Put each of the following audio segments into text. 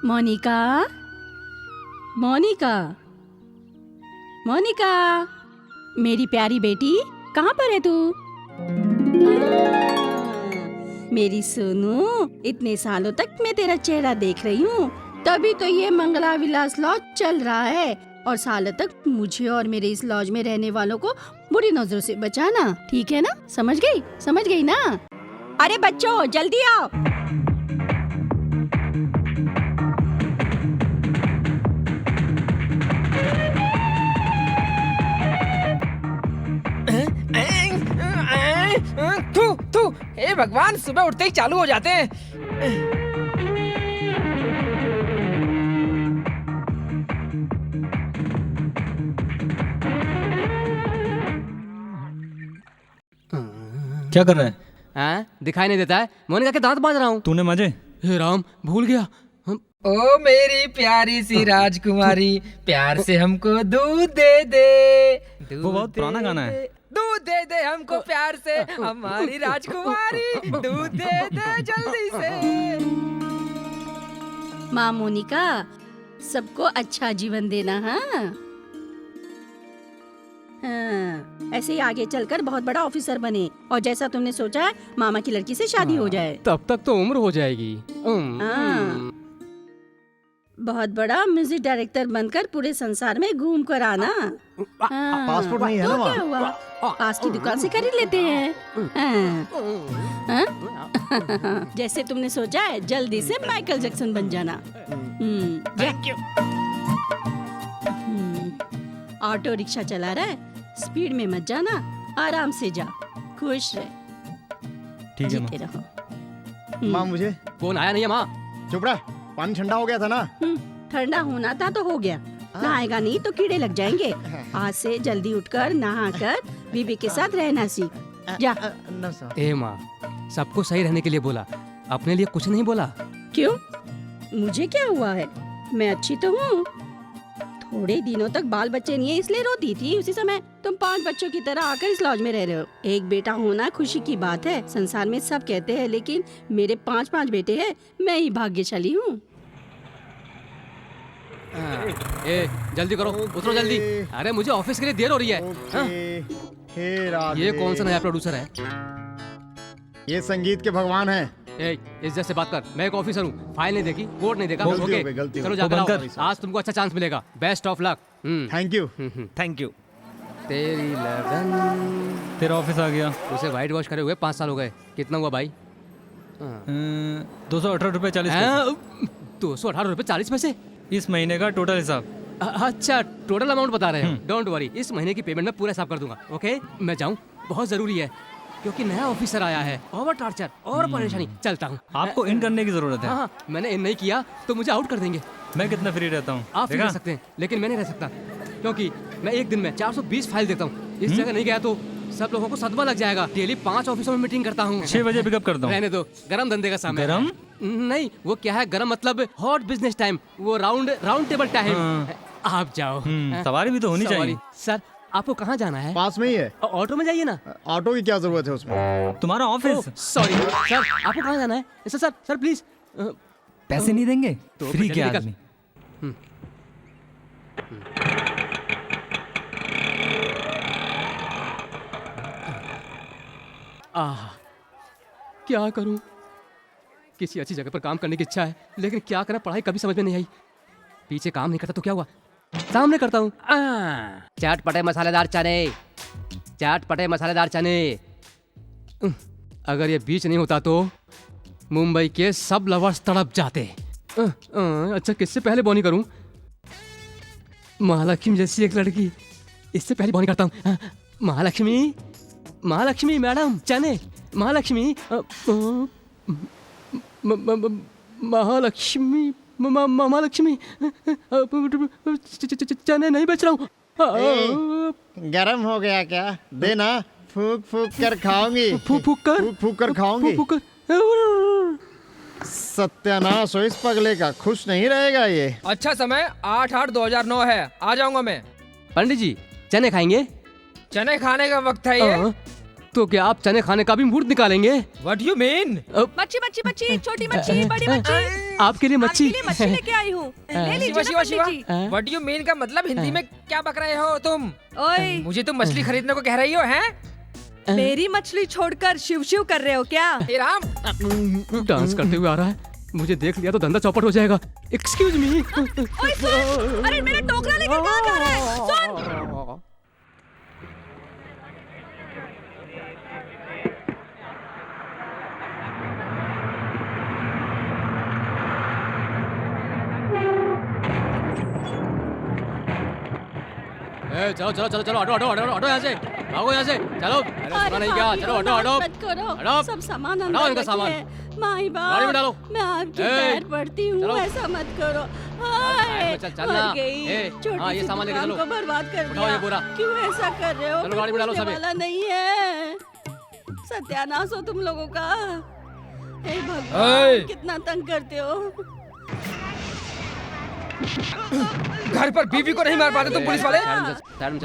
मोनिका, मोनिका, मोनिका, मेरी प्यारी बेटी, कहाँ पर है तू? मेरी सोनू, इतने सालों तक मैं तेरा चेहरा देख रही हूँ, तभी तो ये मंगला विलास लॉज चल रहा है। और सालों तक मुझे और मेरे इस लॉज में रहने वालों को बुरी नजरों से बचाना, ठीक है ना? समझ गई ना? अरे बच्चों, जल्दी आओ। थू, हे भगवान, सुबह उठते ही चालू हो जाते हैं। क्या कर रहा है? हाँ, दिखाई नहीं देता है? मोनिका के दांत बांध रहा हूँ। तूने मजे? हे राम, भूल गया। ओ मेरी प्यारी सी राजकुमारी, प्यार से हमको दूध दे दे। वो बहुत पुराना गाना है। दूध दे दे हमको प्यार से, हमारी राजकुमारी, दूध दे दे जल्दी से। माँ मोनिका, सबको अच्छा जीवन देना। हाँ, ऐसे ही आगे चलकर बहुत बड़ा ऑफिसर बने और जैसा तुमने सोचा है, मामा की लड़की से शादी हो जाए। तब तक तो उम्र हो जाएगी। हाँ, बहुत बड़ा म्यूजिक डायरेक्टर बनकर पूरे संसार में घूम कर आना। हाँ, पासपोर्ट नहीं है तो ना क्या हुआ? पास की दुकान से खरीद लेते हैं। हाँ? जैसे तुमने सोचा है, जल्दी से माइकल जैक्सन बन जाना। Thank you. ऑटो रिक्शा चला रहा है, स्पीड में मत जाना, आराम से जा, खुश रहे, ठीक है जीते माँ। रहो। माँ मुझे कौन आया नहीं है माँ? चुप रहा, पानी ठंडा हो गया था ना। ठंडा होना था तो हो गया, नहाएगा नहीं तो कीड़े लग जाएंगे। आज से जल्दी उठकर नहाकर बीबी के साथ रहना सीख जा। न सर। ए माँ, सबको सही रहने के लिए बोला, अपने लिए कुछ नहीं बोला। क्यों? मुझे क्या हुआ है? मैं अच्छी तो हूँ। थोड़े दिनों तक बाल बच्चे नहीं है इसलिए रोती थी, उसी समय तुम 5 बच्चों की तरह आकर इस लॉज में रह रहे हो। एक बेटा होना खुशी की बात है, संसार में सब कहते हैं, लेकिन मेरे 5 बेटे हैं, मैं ही भाग्यशाली हूँ। ए, जल्दी करो, उतरो जल्दी। अरे मुझे ऑफिस के लिए देर हो रही है। हाँ? हे राधे। ये कौन सा नया प्रोड्यूसर है? ये संगीत के भगवान हैं। ए, इज्जत से बात कर, मैं एक ऑफिसर हूँ। फाइल नहीं देखी, कोड नहीं देखा। गलती हो ओके, गई, गलती हो चलो गई। जाकर वो बंद आओ। कर। आज तुमको अच्छा चांस मिलेगा। Best of luck. Thank you. Thank you. तेरी लगन। तेरा ऑफिस आ गया। उसे व्हाइट वॉश करे हुए 5 साल हो गए। कितना हुआ भाई? 218.40 ₹218.40। इस महीने का टोटल हिसाब। अच्छा, टोटल अमाउंट बता रहे हो। डोंट वरी, इस महीने की पेमेंट मैं पूरा हिसाब कर दूंगा। ओके, मैं जाऊँ, बहुत जरूरी है, क्योंकि नया ऑफिसर आया है। ओवर टार्चर और परेशानी। चलता हूँ। आपको इन करने की जरूरत है। हाँ, मैंने इन नहीं किया तो मुझे आउट कर देंगे। मैं कितना फ्री रहता हूँ? आप रह सकते हैं, लेकिन मैं नहीं रह सकता, क्योंकि मैं एक दिन में 420 फाइल देता हूँ। इस जगह नहीं गया तो सब लोगों को सदमा लग जाएगा। डेली 5 ऑफिसों में मीटिंग करता हूँ। 6 बजे पिकअप करता हूँ। रहने दो, गरम धंधे का समय। गरम? नहीं, वो क्या है, गरम मतलब हॉट बिजनेस टाइम, वो राउंड टेबल टाइम। आप जाओ। सवारी भी तो होनी चाहिए। सर, आपको कहाँ जाना है? पास में ही है। ऑटो में जाइए ना। ऑटो की क्या जरूरत है उसमें? तुम्हारा ऑफिस। सॉरी सर, आपको कहाँ जाना है? Sir please. पैसे नहीं देंगे तो फ्री फिर के निकल। आदमी। क्या करूं? किसी अच्छी जगह पर काम करने की इच्छा है, लेकिन क्या करें, पढ़ाई कभी समझ में नहीं आई। पीछे काम नहीं करता तो क्या हुआ, सामने करता हूँ। चटपटे मसालेदार चने, चटपटे मसालेदार चने। अगर ये बीच नहीं होता तो मुंबई के सब लवर्स तड़प जाते। अच्छा, किससे पहले बॉनी करूं? महालक्ष्मी जैसी एक लड़की, इससे पहले बॉनी करता हूँ। महालक्ष्मी, महालक्ष्मी मैडम, चने। महालक्ष्मी, महालक्ष्मी, महालक्ष्मी, चने नहीं बेच रहा हूँ। गरम हो गया क्या? देना, फूक फूक कर खाऊंगी। फूक कर खाऊंगी। सत्यानाश हो इस पगले का, खुश नहीं रहेगा ये। अच्छा समय 8/8/2009 है, आ जाऊंगा मैं। पंडित जी, चने खाएंगे? चने खाने का वक्त है ये। तो क्या आप चने खाने का भी मुहूर्त निकालेंगे? What do you mean? मच्छी, छोटी मच्छी, बड़ी मच्छी। आपके लिए मच्छी आपके लिए मच्छी लेके आई हूँ। ले लीजिए शिवा ना शिवा पंडित जी। व्हाट यू मीन का मतलब हिंदी में क्या बक रहे हो तुम? ओए, मुझे तुम मछली खरीदने को कह रही हो हैं? मेरी मछली छोड़कर शिव शिव कर रहे हो क्या? हे राम, डांस करते हुए आ रहा है, मुझे देख लिया तो धंधा चौपट हो जाएगा। Excuse me. ओए सुन, अरे मेरा टोकरा लेकर कहाँ जा रहा है? सुन। चलो चलो चलो चलो, ऑटो ऑटो ऑटो ऑटो, यहाँ से भागो, यहाँ से चलो। अरे सुना नहीं क्या? भाभी, चलो ऑटो ऑटो। मत करो, हटाओ। सब सामान हटाओ अंदर इनका सामान। रखिए। माई गाड़ी में डालो। बाप, मैं आपके ए, पैर पड़ती हूँ, चलो। ऐसा मत करो। हाय, चल, चल ना। मर गई। ए, छोटी हाँ, ये सी सामान लेके दुकान चलो। को बर्बाद कर उठाओ ये दिया। बोरा। क्यों ऐसा कर रहे हो? चलो, गाड़ी में डालो पूछने सभी। वाला नहीं है। सत्यानाश हो तुम लोगों का। हे भगवान, कितना तंग करते हो। घर पर बीवी को नहीं मार पाते तुम पुलिस वाले?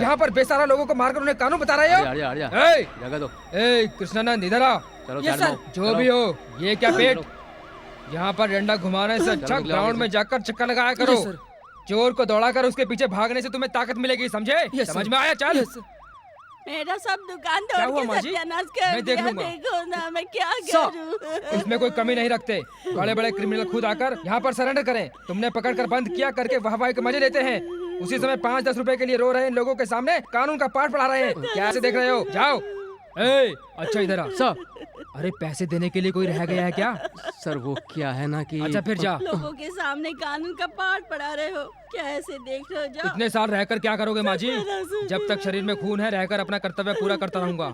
यहाँ पर बेसहारा लोगों को मारकर उन्हें कानून बता रहे हो? ए, जगह दो। ए, कृष्णानंद इधर आ। चलो ये सर, जो भी हो, ये क्या पेट? यहाँ पर डंडा घुमाने से अच्छा ग्राउंड में जाकर चक्कर लगाया करो। चोर को दौड़ाकर उसके पीछे भागने से तुम्हें ताकत मिलेगी, समझे? समझ में आया? चल। मेरा सब दुकान क्या तोड़ हुआ के माँ जी? सत्यानाश कर मैं देख दिया। लूंगा। देखो ना, मैं क्या सर, करूं? इसमें कोई कमी नहीं रखते। बड़े बड़े क्रिमिनल खुद आकर यहाँ पर सरेंडर करें। तुमने पकड़कर बंद किया करके वाहवाही के मजे लेते हैं। उसी समय 5-10 रुपए के लिए रो रहे हैं लोगों के सामने कानून का पाठ पढ़ा रहे हैं। क्या ऐसे देख रहे हो? जाओ। ए, अच्छा इधर आ। सर, अरे पैसे देने के लिए कोई रह गया है क्या? सर वो क्या है ना कि अच्छा फिर जा। लोगों के सामने कानून का पाठ पढ़ा रहे हो, क्या ऐसे देख रहे हो? जाओ। इतने साल रहकर क्या करोगे माँ जी? जब तक शरीर में खून है रहकर अपना कर्तव्य पूरा करता रहूंगा।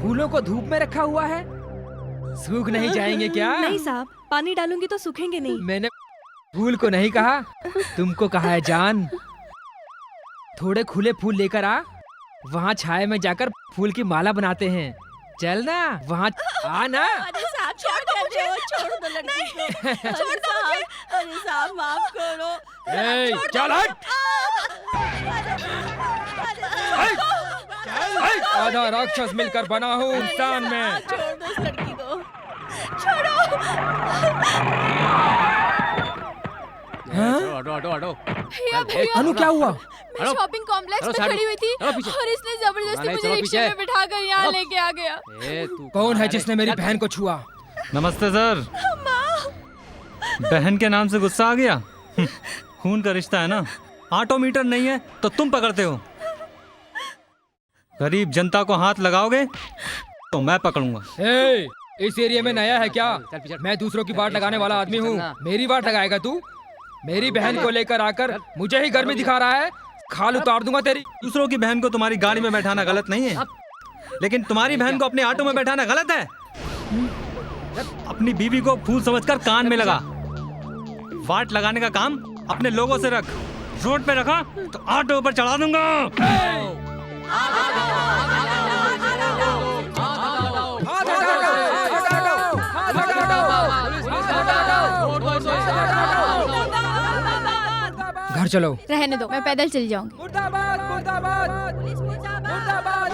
फूलों को धूप में रखा हुआ है, सूख नहीं जाएंगे क्या? नहीं साहब, पानी डालूंगी तो सूखेंगे नहीं। मैंने फूल को नहीं कहा, तुमको कहा है जान। थोड़े खुले फूल लेकर आ, वहाँ छाए में जाकर फूल की माला बनाते हैं। चल ना, वहाँ आ ना। अरे साहब, छोड़ दो मुझे, छोड़ दो लड़की को। छोड़ दो मुझे। अरे साहब, माफ करो। ए, चल हट। आधा राक्षस मिलकर बना हूँ इंसान में। छोड़ दो इस लड़की को, छोड़ो। Auto auto auto. अनु क्या हुआ? मैं शॉपिंग कॉम्प्लेक्स में खड़ी हुई थी और इसने जबरदस्ती नहीं, मुझे चलो रिक्शे में बिठाकर यहाँ लेके आ गया। कौन है जिसने मेरी बहन को छुआ? नमस्ते सर। बहन के नाम से गुस्सा आ गया? खून का रिश्ता है ना। ऑटो मीटर नहीं है तो तुम पकड़ते हो। गरीब जनता को हाथ लगाओगे तो मैं पकड़ूंगा। ए, इस एरिया में नया है क्या? मैं दूसरों की वाट लगाने वाला आदमी हूँ। मेरी वाट लगाएगा तू? मेरी बहन को लेकर आकर मुझे ही गर्मी दिखा रहा है। खाल उतार दूंगा तेरी। दूसरों की बहन को तुम्हारी गाड़ी में बैठाना गलत नहीं है, लेकिन तुम्हारी बहन को अपने ऑटो में बैठाना गलत है। अपनी बीवी को फूल समझकर कान में लगा। वाट लगाने का काम अपने लोगों से रख। रोड पे रखा तो ऑटो पर चढ़ा दूंगा। घर चलो। रहने दो, मैं पैदल चली जाऊंगी। मुर्दाबाद, मुर्दाबाद, मुर्दाबाद, मुर्दाबाद।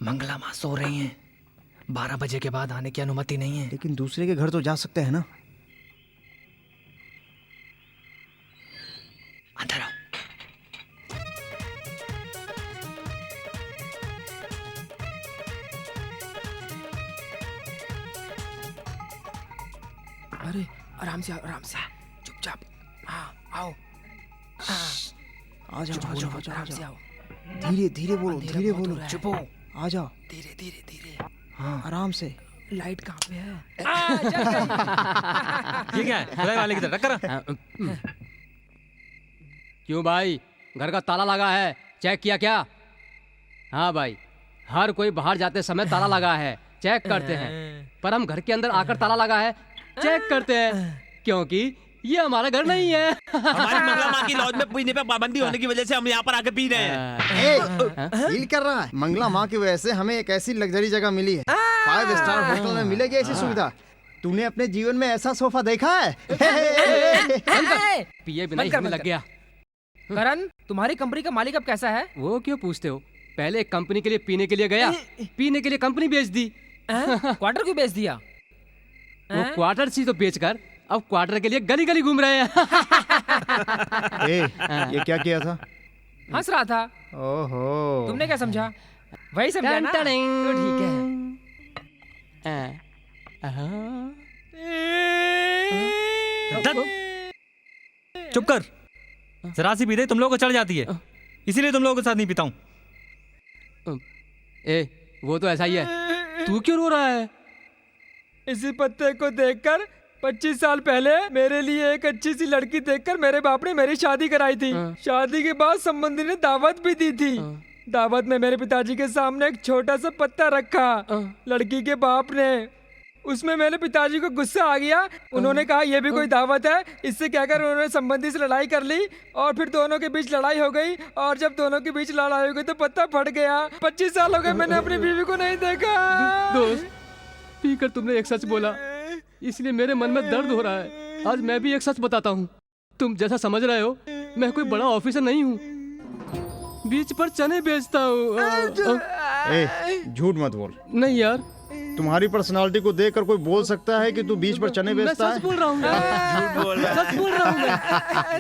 मंगला माँ सो रही हैं। 12 बजे के बाद आने की अनुमति नहीं है। लेकिन दूसरे के घर तो जा सकते हैं ना। अंदर आओ। अरे आराम से चुपचाप। हाँ आओ। आ जाओ, बोलो, आराम से आओ। धीरे धीरे बोलो, धीरे बोलो। चुप हो। आ जाओ, धीरे धीरे धीरे। हाँ, आराम से। लाइट कहाँ पे है? ये क्या है? खुदाई वाले की तरह टक्कर। क्यों भाई, घर का ताला लगा है, चेक किया क्या? हाँ भाई, हर कोई बाहर जाते समय ताला लगा है, चेक करते हैं। पर हम घर के अंदर आकर ताला लगा है, चेक करते हैं, क्योंकि ये हमारा घर नहीं है। हमारी मंगला माँ की लॉज में पीने पे पाबंदी होने की वजह से हम यहाँ पर आके पी रहे हैं। फील कर रहा है, मंगला माँ की वजह से हमें एक ऐसी लग्जरी जगह मिली है। 5 स्टार होटल में मिलेगी ऐसी सुविधा। तूने अपने जीवन में ऐसा सोफा देखा है? पिए बिना ही लग गया। करण, तुम्हारी कंपनी का मालिक अब कैसा है? वो क्यों पूछते हो? पहले एक कंपनी के लिए पीने के लिए गया, पीने के लिए कंपनी बेच दी। क्वार्टर क्यों बेच दिया? वो क्वार्टर सी तो बेचकर अब क्वार्टर के लिए गली गली घूम रहे हैं। ये क्या किया था? हंस रहा था। ओहो, तुमने क्या समझा? वही समझा ना? तो ठीक है। चुप कर, जरा सी पी दे तुम लोगों को चढ़ जाती है, इसीलिए तुम लोगों के साथ नहीं पीता हूँ। वो तो ऐसा ही है, तू क्यों रो रहा है? इसी पत्ते को देखकर 25 साल पहले मेरे लिए एक अच्छी सी लड़की देखकर मेरे बाप ने मेरी शादी कराई थी। शादी के बाद संबंधी ने दावत भी दी थी। दावत में मेरे पिताजी के सामने एक छोटा सा पत्ता रखा। लड़की के बाप ने, उसमें मेरे पिताजी को गुस्सा आ गया। उन्होंने कहा ये भी कोई दावत है, इससे क्या कर उन्होंने संबंधी से लड़ाई कर ली और फिर दोनों के बीच लड़ाई हो गई। और जब दोनों के बीच लड़ाई हो गई तो पत्ता फट गया। 25 साल हो गए मैंने अपनी बीवी को नहीं देखा। दोस्त, पीकर तुमने एक सच बोला, इसलिए मेरे मन में दर्द हो रहा है। आज मैं भी एक सच बताता हूँ। तुम जैसा समझ रहे हो, मैं कोई बड़ा ऑफिसर नहीं हूँ, बीच पर चने बेचता हूँ। झूठ मत बोल। नहीं यार, तुम्हारी पर्सनालिटी को देखकर कोई बोल सकता है कि तू बीच पर चने बेचता है? मैं सच बोल रहा हूँ। झूठ बोल रहा है। सच बोल रहा हूँ।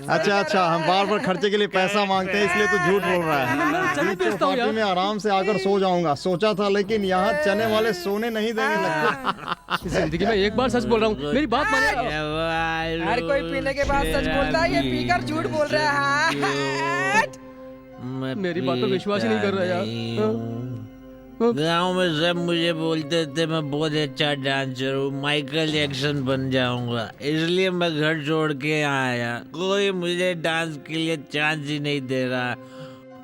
अच्छा, हम बार बार खर्चे के लिए पैसा मांगते हैं इसलिए तू झूठ बोल रहा है। मैं चने बेचता हूँ यार। में आराम से आकर सो जाऊंगा सोचा था, लेकिन यहाँ चने वाले सोने नहीं देंगे लगता। जिंदगी में एक बार सच बोल रहा हूँ, मेरी बात मानिए। हर कोई पीने के बाद सच बोलता है, ये पीकर झूठ बोल रहा है। मेरी बात पर विश्वास ही नहीं कर रहा यार। गाँव में सब मुझे बोलते थे मैं बहुत अच्छा डांसर हूँ, माइकल जैक्सन बन जाऊंगा, इसलिए मैं घर छोड़ के यहाँ आया। कोई मुझे डांस के लिए चांस ही नहीं दे रहा।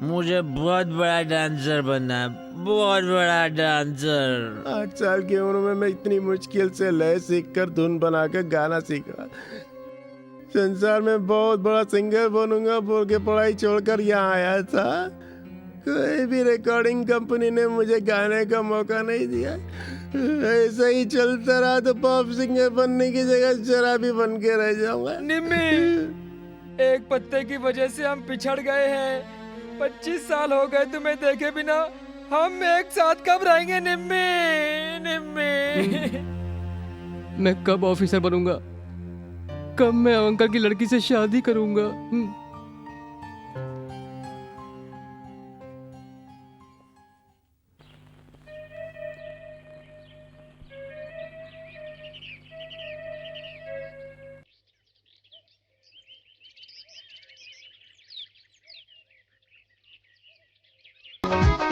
मुझे बहुत बड़ा डांसर बनना है, बहुत बड़ा डांसर। 8 साल की उम्र में मैं इतनी मुश्किल से लय सीखकर धुन बनाकर गाना सीखा। संसार में बहुत बड़ा सिंगर बनूंगा बोल के पढ़ाई छोड़कर यहाँ आया था। कोई भी रिकॉर्डिंग कंपनी ने मुझे गाने का मौका नहीं दिया। ऐसा ही चलता रहा तो पॉप सिंगर बनने की जगह शराबी बन के रह जाऊंगा। निम्मी, एक पत्ते की वजह से हम पिछड़ गए हैं। 25 साल हो गए तुम्हें देखे बिना। हम एक साथ कब रहेंगे निम्मी? मैं कब ऑफिसर बनूंगा? कब मैं अंकल की लड़की से शादी करूंगा?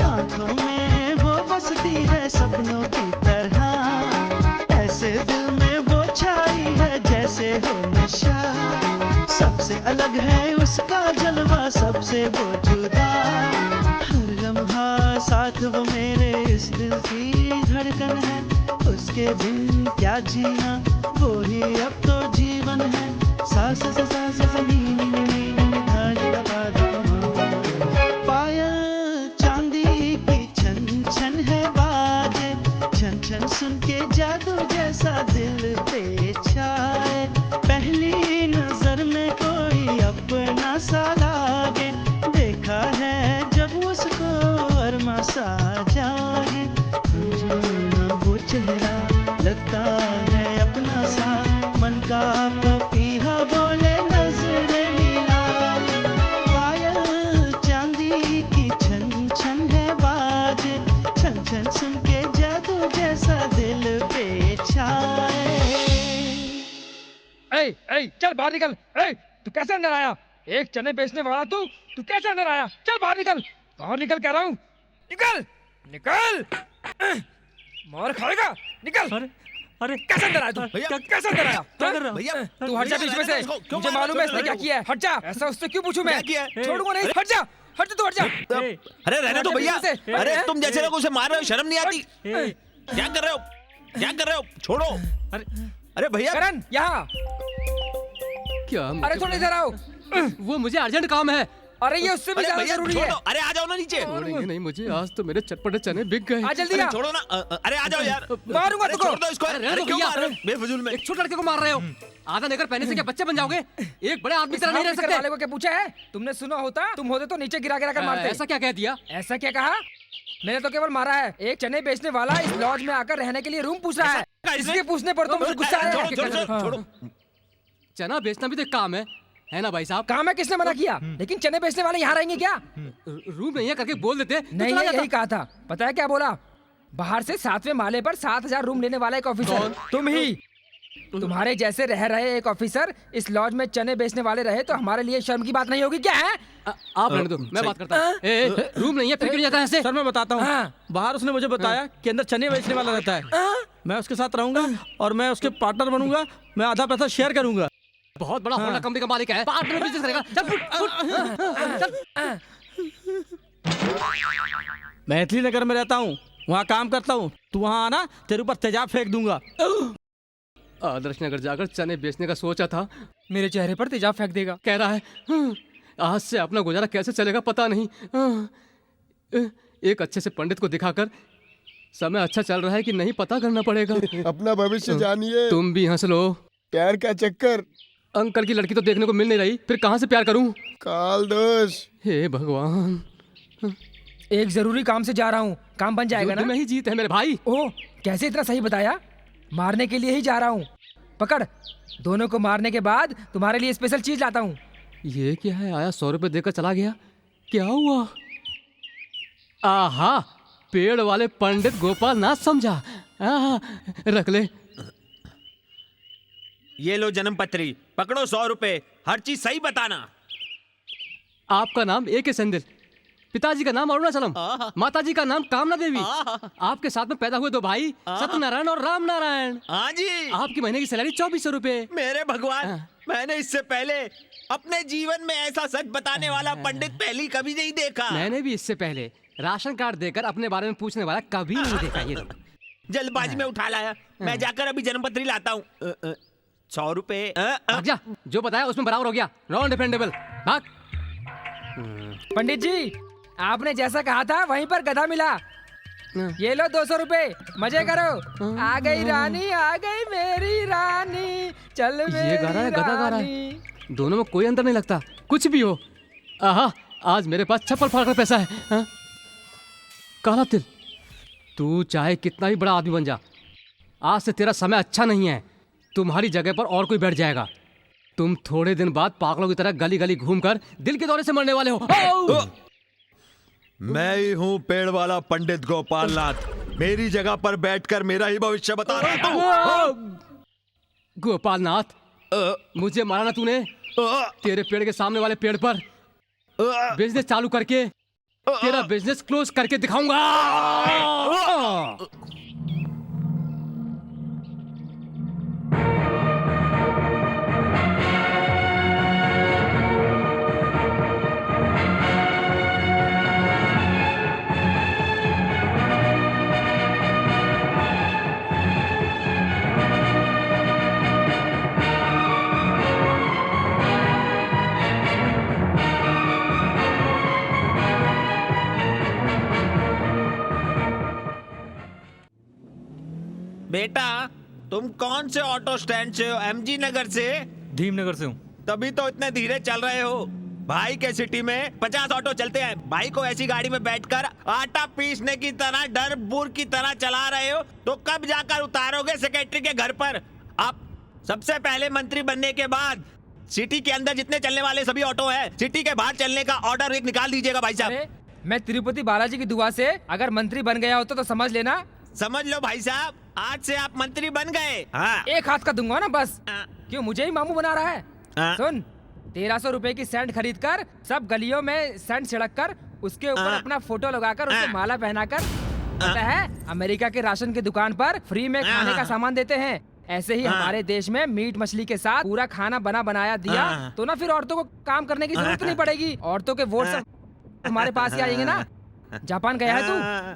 आँखों में वो बसती है सपनों की तरह, ऐसे दिल में वो छाई है जैसे हो नशा। सबसे अलग है उसका जलवा, सबसे वो जुदा। हर लम्हा साथ वो मेरे इस दिल की धड़कन है। उसके बिन क्या जीना, वो ही अब तो जीवन है। सांस से सांस से नीनी नीनी धारी आवाज़। छन सुन के जादू जैसा दिल पे छाए। पहली नजर में कोई अपना सा लागे, देखा है जब उसको अरमा सा जागे। वो चेहरा लगता है अपना सा, मन का पपीहा बोले नजर मिला। पायल चांदी की छन छन है बाजे, छन छन सुन के जादू जैसा दिल पे छाए। चल बाहर निकल। तू कैसे अंदर आया? एक चने बेचने वाला तू कैसे अंदर आया? चल बाहर निकल, बाहर निकल कह रहा हूँ। निकल निकल, मार खाएगा, निकल। अरे कैसे अंदर आया तू? भैया, कैसे अंदर आया? क्या कर रहा है? भैया तू हट जा बीच में से, मुझे मालूम है इसने क्या किया है। हट जा, ऐसा उससे क्यों पूछूं मैं? क्या किया है? छोड़ूंगा नहीं, हट जा, हट जा, तू हट जा। अरे रहने दो भैया, अरे तुम जैसे लोग उसे मार रहे हो, शर्म नहीं आती? ए, क्या कर रहे हो, क्या कर रहे हो? छोड़ो। अरे भैया, करण यहाँ, क्या अरे थोड़ी देर आओ। वो मुझे अर्जेंट काम है। अरे ये उससे भी अरे ज्यादा भैया जरूरी छोड़ है। दो। अरे आ जाओ ना नीचे। छोड़ेंगे नहीं मुझे, आज तो मेरे चटपटे चने बिक गए। आ जल्दी अरे आ। छोड़ो ना, अरे आ जाओ यार। मारूंगा अरे तुमको। छोड़ दो इसको। अरे रहने अरे दो क्यों भैया। मार रहे हो बेफजूल में? एक छोटे लड़के को मार रहे हो। आधा लेकर पहने से क्या बच्चे बन जाओगे? एक बड़े आदमी तरह नहीं रह इस सकते। वाले को क्या पूछा है? तुमने सुना होता, तुम होते तो नीचे गिरा गिरा कर मारते। ऐसा क्या कह दिया? ऐसा क्या कहा? मैंने तो केवल मारा है। एक चने बेचने वाला इस लॉज में आकर रहने के लिए रूम पूछ रहा है। इसके पूछने पर तो मुझे गुस्सा आया। छोड़ो। चना बेचना भी तो एक काम है ना भाई साहब? काम है, किसने मना किया? लेकिन चने बेचने वाले यहाँ रहेंगे क्या? रूम नहीं है करके बोल देते तो नहीं चला यही जाता। कहा था। पता है क्या बोला? बाहर से 7वें माले पर 7,000 रूम लेने वाला एक ऑफिसर तुम ही। तुम्हारे जैसे रह रहे एक ऑफिसर इस लॉज में चने बेचने वाले रहे तो हमारे लिए शर्म की बात नहीं होगी क्या है? आप रहने दो, मैं बात करता हूँ। रूम नहीं है फिर क्यों जाता है ऐसे? सर मैं बताता हूँ। हाँ। बाहर उसने मुझे बताया कि अंदर चने बेचने वाला रहता है। मैं उसके साथ रहूंगा और मैं उसके पार्टनर बनूंगा। मैं आधा पैसा शेयर करूंगा। बहुत बड़ा होंडा कंपनी का मालिक है, पार्टनर में बिजनेस करेगा। चल फुट। मैं इटली नगर में रहता हूँ, वहाँ काम करता हूँ। तू वहाँ आना, तेरे ऊपर तेजाब फेंक दूंगा। आदर्श नगर जाकर चने बेचने का सोचा था, मेरे चेहरे पर तेजाब फेंक देगा। कह रहा है आज से अपना गुजारा कैसे चलेगा पता नहीं। एक अच्छे से पंडित को दिखाकर समय अच्छा चल रहा है कि नहीं पता करना पड़ेगा। अपना भविष्य जानिए। तुम भी हंस लो। प्यार का चक्कर, अंकल की लड़की तो देखने को मिल नहीं रही, फिर कहाँ से प्यार करूं? काल दोष। हे भगवान। एक जरूरी काम से जा रहा हूँ, काम बन जाएगा युद्ध ना? में ही जीत है मेरे भाई। ओह, कैसे इतना सही बताया? मारने के लिए ही जा रहा हूँ। पकड़, दोनों को मारने के बाद तुम्हारे लिए स्पेशल चीज लाता हूँ। ये क्या है? आया 100 रुपए देकर चला गया, क्या हुआ? आहा, पेड़ वाले पंडित गोपाल नाथ समझा। रख ले। ये लो जन्म पत्री, पकड़ो 100 रुपए, हर चीज सही बताना। आपका नाम A.K. सेंदिल, पिताजी का नाम अरुणाचलम, माताजी का नाम कामना देवी, आपके साथ में पैदा हुए 2 भाई सत्यनारायण और राम नारायण। हाँ जी। आपकी महीने की सैलरी 2400 रुपए। मेरे भगवान, मैंने इससे पहले अपने जीवन में ऐसा सच बताने वाला पंडित पहली कभी नहीं देखा। मैंने भी इससे पहले राशन कार्ड देकर अपने बारे में पूछने वाला कभी नहीं देखा। ये जल्दबाजी में उठा लाया। मैं जाकर अभी जन्म पत्री लाता हूँ। 100 रुपए। भाग जा, जो बताया उसमें बराबर हो गया। नॉन डिफेंडेबल, भाग। पंडित जी, आपने जैसा कहा था वहीं पर गधा मिला। ये लो 200 रुपए, मजे करो। आ गई रानी, आ गई मेरी रानी, चल ये गा रहा है, गधा गा रहा है। रानी। दोनों में कोई अंतर नहीं लगता, कुछ भी हो। आहा, आज मेरे पास छप्पल फाड़ कर पैसा है। हाँ? काला तिल, तू चाहे कितना ही बड़ा आदमी बन जा, आज से तेरा समय अच्छा नहीं है। तुम्हारी जगह पर और कोई बैठ जाएगा। तुम थोड़े दिन बाद पागलों की तरह गली गली घूमकर दिल के दौरे से मरने वाले हो। मैं ही हूँ पेड़ वाला पंडित गोपाल नाथ। मेरी जगह पर बैठकर मेरा ही भविष्य बता रहा हूँ। गोपाल नाथ, मुझे मारा ना तूने। तेरे पेड़ के सामने वाले पेड़ पर बिजनेस चालू करके तेरा बिजनेस क्लोज करके दिखाऊंगा। बेटा, तुम कौन से ऑटो स्टैंड से हो? MG नगर से? धीमनगर से हूँ। तभी तो इतने धीरे चल रहे हो। भाई के सिटी में 50 ऑटो चलते हैं। भाई को ऐसी गाड़ी में बैठकर आटा पीसने की तरह डर बुर की तरह चला रहे हो तो कब जाकर उतारोगे सेक्रेटरी के घर पर? आप सबसे पहले मंत्री बनने के बाद सिटी के अंदर जितने चलने वाले सभी ऑटो हैं, सिटी के बाहर चलने का ऑर्डर एक निकाल दीजिएगा भाई साहब। मैं तिरुपति बालाजी की दुआ से अगर मंत्री बन गया होता तो समझ लेना। समझ लो भाई साहब, आज से आप मंत्री बन गए। हाँ। एक हाथ का दूंगा ना बस। क्यों मुझे ही मामू बना रहा है? सुन, 1300 रुपए की सैंड खरीद कर सब गलियों में सैंड छिड़क कर उसके ऊपर अपना फोटो लगाकर उसे माला पहनाकर पता है अमेरिका के राशन की दुकान पर फ्री में खाने का सामान देते हैं। ऐसे ही हमारे देश में मीट मछली के साथ पूरा खाना बना बनाया दिया तो ना फिर औरतों को काम करने की जरूरत नहीं पड़ेगी। औरतों के वोट सब हमारे पास ही आएंगे ना। जापान गया है तू?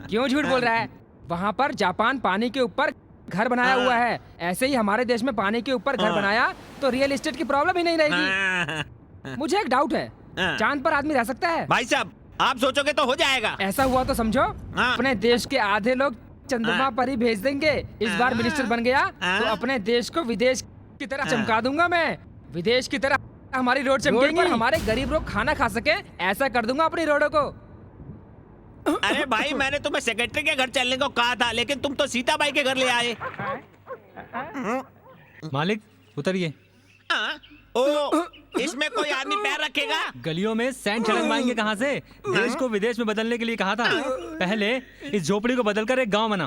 क्यों झूठ बोल रहा है? वहाँ पर जापान पानी के ऊपर घर बनाया हुआ है। ऐसे ही हमारे देश में पानी के ऊपर घर बनाया तो रियल एस्टेट की प्रॉब्लम ही नहीं रहेगी। मुझे एक डाउट है, चांद पर आदमी रह सकता है? भाई साहब आप सोचोगे तो हो जाएगा। ऐसा हुआ तो समझो अपने देश के आधे लोग चंद्रमा पर ही भेज देंगे। इस बार मिनिस्टर बन गया तो अपने देश को विदेश की तरह चमका दूंगा मैं। विदेश की तरह हमारी रोड चमकेगी, हमारे गरीब लोग खाना खा सके, ऐसा कर दूंगा अपनी रोडों को। अरे भाई मैंने तुम्हें सेक्रेटरी के घर चलने को कहा था लेकिन तुम तो सीता बाई के घर ले आए। मालिक उतरिए। ओ इसमें कोई आदमी पैर रखेगा? गलियों में सैंड छिड़कवाएंगे कहाँ से? देश को विदेश में बदलने के लिए कहा था। पहले इस झोपड़ी को बदलकर एक गांव बना।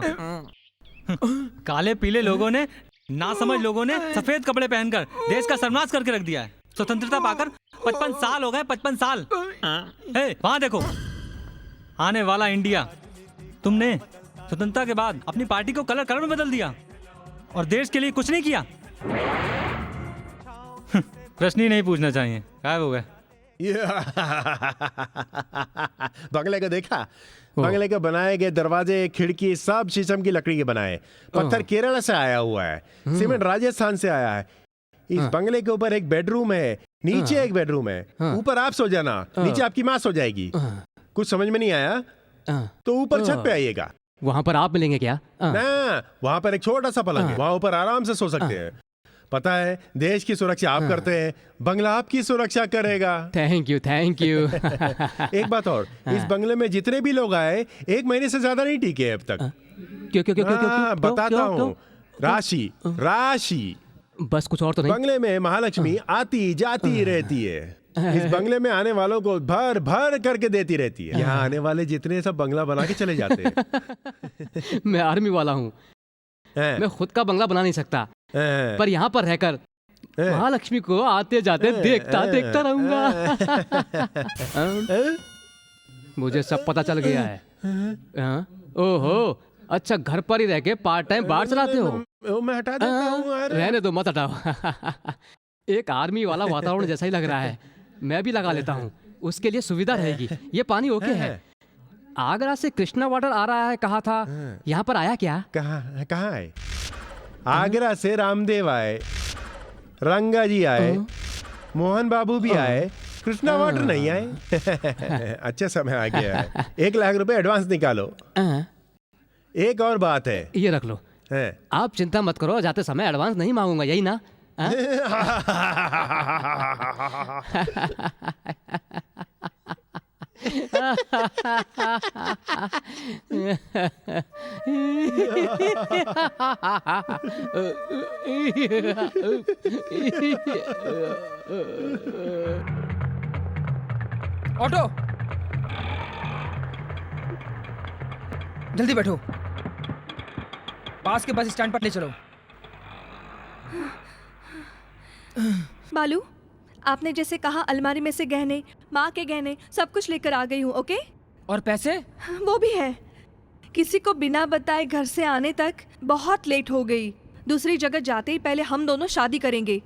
काले पीले लोगों ने, नासमझ लोगों ने सफेद कपड़े पहनकर देश का सर्वनाश करके रख दिया है। स्वतंत्रता पाकर 55 साल हो गए, 55 साल। वहाँ देखो आने वाला इंडिया। तुमने स्वतंत्रता के बाद अपनी पार्टी को कलर कलर में बदल दिया और देश के लिए कुछ नहीं किया। प्रश्न ही नहीं पूछना चाहिए। गायब हो गए। बंगले को देखा? बंगले के बनाए गए दरवाजे खिड़की सब शीशम की लकड़ी के बनाए। पत्थर केरला से आया हुआ है, सीमेंट राजस्थान से आया है। इस बंगले के ऊपर एक बेडरूम है, नीचे एक बेडरूम है। ऊपर आप सो जाना, नीचे आपकी माँ सो जाएगी। कुछ समझ में नहीं आया तो ऊपर छत पे आइएगा। वहाँ पर आप मिलेंगे क्या? ना, वहाँ पर एक छोटा सा पलंग है, वहाँ ऊपर आराम से सो सकते हैं। पता है देश की सुरक्षा आप करते हैं, बंगला आपकी सुरक्षा करेगा। Thank you thank you. एक बात और, इस बंगले में जितने भी लोग आए 1 महीने से ज्यादा नहीं टिके अब तक। क्यों क्यों क्यों? बताता हूँ। राशि राशि। बस कुछ और तो नहीं? बंगले में महालक्ष्मी आती जाती रहती है। इस बंगले में आने वालों को भर भर करके देती रहती है। यहाँ आने वाले जितने सब बंगला बना के चले जाते हैं। मैं आर्मी वाला हूँ, मैं खुद का बंगला बना नहीं सकता, पर यहाँ पर रहकर महालक्ष्मी को आते जाते देखता रहूंगा। मुझे सब पता चल गया है। ओहो, अच्छा घर पर ही रह के पार्ट टाइम बार चलाते हो? मैं हटा देता हूँ। रहने दो, मत हटाओ। एक आर्मी वाला वातावरण जैसा ही लग रहा है, मैं भी लगा लेता हूँ, उसके लिए सुविधा रहेगी। ये पानी ओके है। आगरा से कृष्णा वाटर आ रहा है कहा था, यहाँ पर आया क्या? कहाँ आए? आगरा से रामदेव आए, रंगा जी आए, मोहन बाबू भी आए, कृष्णा वाटर नहीं आए। अच्छा समय आ गया है। 1 लाख रुपए एडवांस निकालो। एक और बात है, ये रख लो। आप चिंता मत करो, जाते समय एडवांस नहीं मांगूंगा, यही ना? ऑटो जल्दी बैठो, पास के बस स्टैंड पर ले चलो। बालू, आपने जैसे कहा अलमारी में से गहने, माँ के गहने सब कुछ लेकर आ गई हूँ। ओके? और पैसे? वो भी है। किसी को बिना बताए घर से आने तक बहुत लेट हो गई। दूसरी जगह जाते ही पहले हम दोनों शादी करेंगे।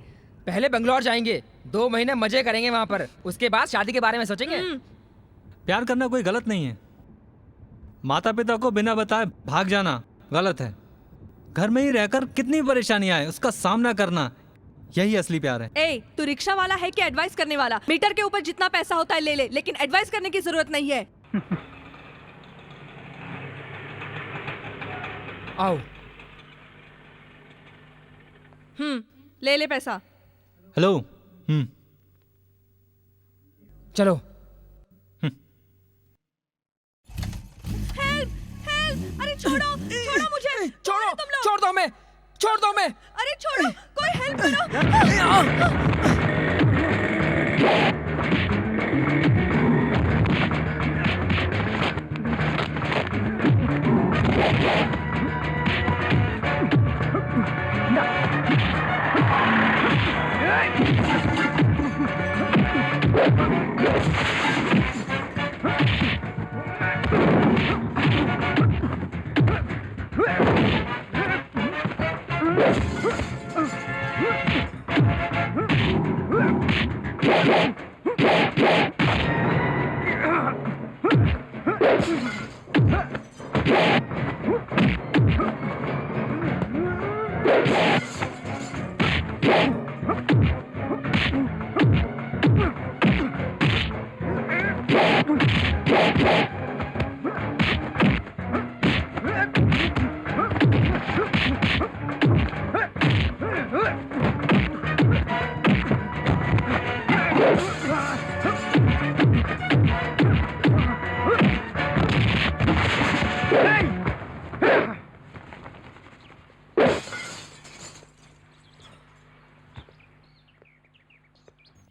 पहले बंगलौर जाएंगे, 2 महीने मजे करेंगे वहाँ पर, उसके बाद शादी के बारे में सोचेंगे। प्यार करना कोई गलत नहीं है, माता पिता को बिना बताए भाग जाना गलत है। घर में ही रहकर कितनी परेशानियां है, उसका सामना करना, यही असली प्यार है। ए, तू रिक्शा वाला है कि एडवाइस करने वाला? मीटर के ऊपर जितना पैसा होता है ले ले, लेकिन एडवाइस करने की जरूरत नहीं है। आओ। ले ले पैसा। हेलो। चलो। हेल्प हेल्प, अरे छोड़ो छोड़ो मुझे, छोड़ो, छोड़ दो हमें, छोड़ दो हमें। अरे छोड़ो, कोई हेल्प करो।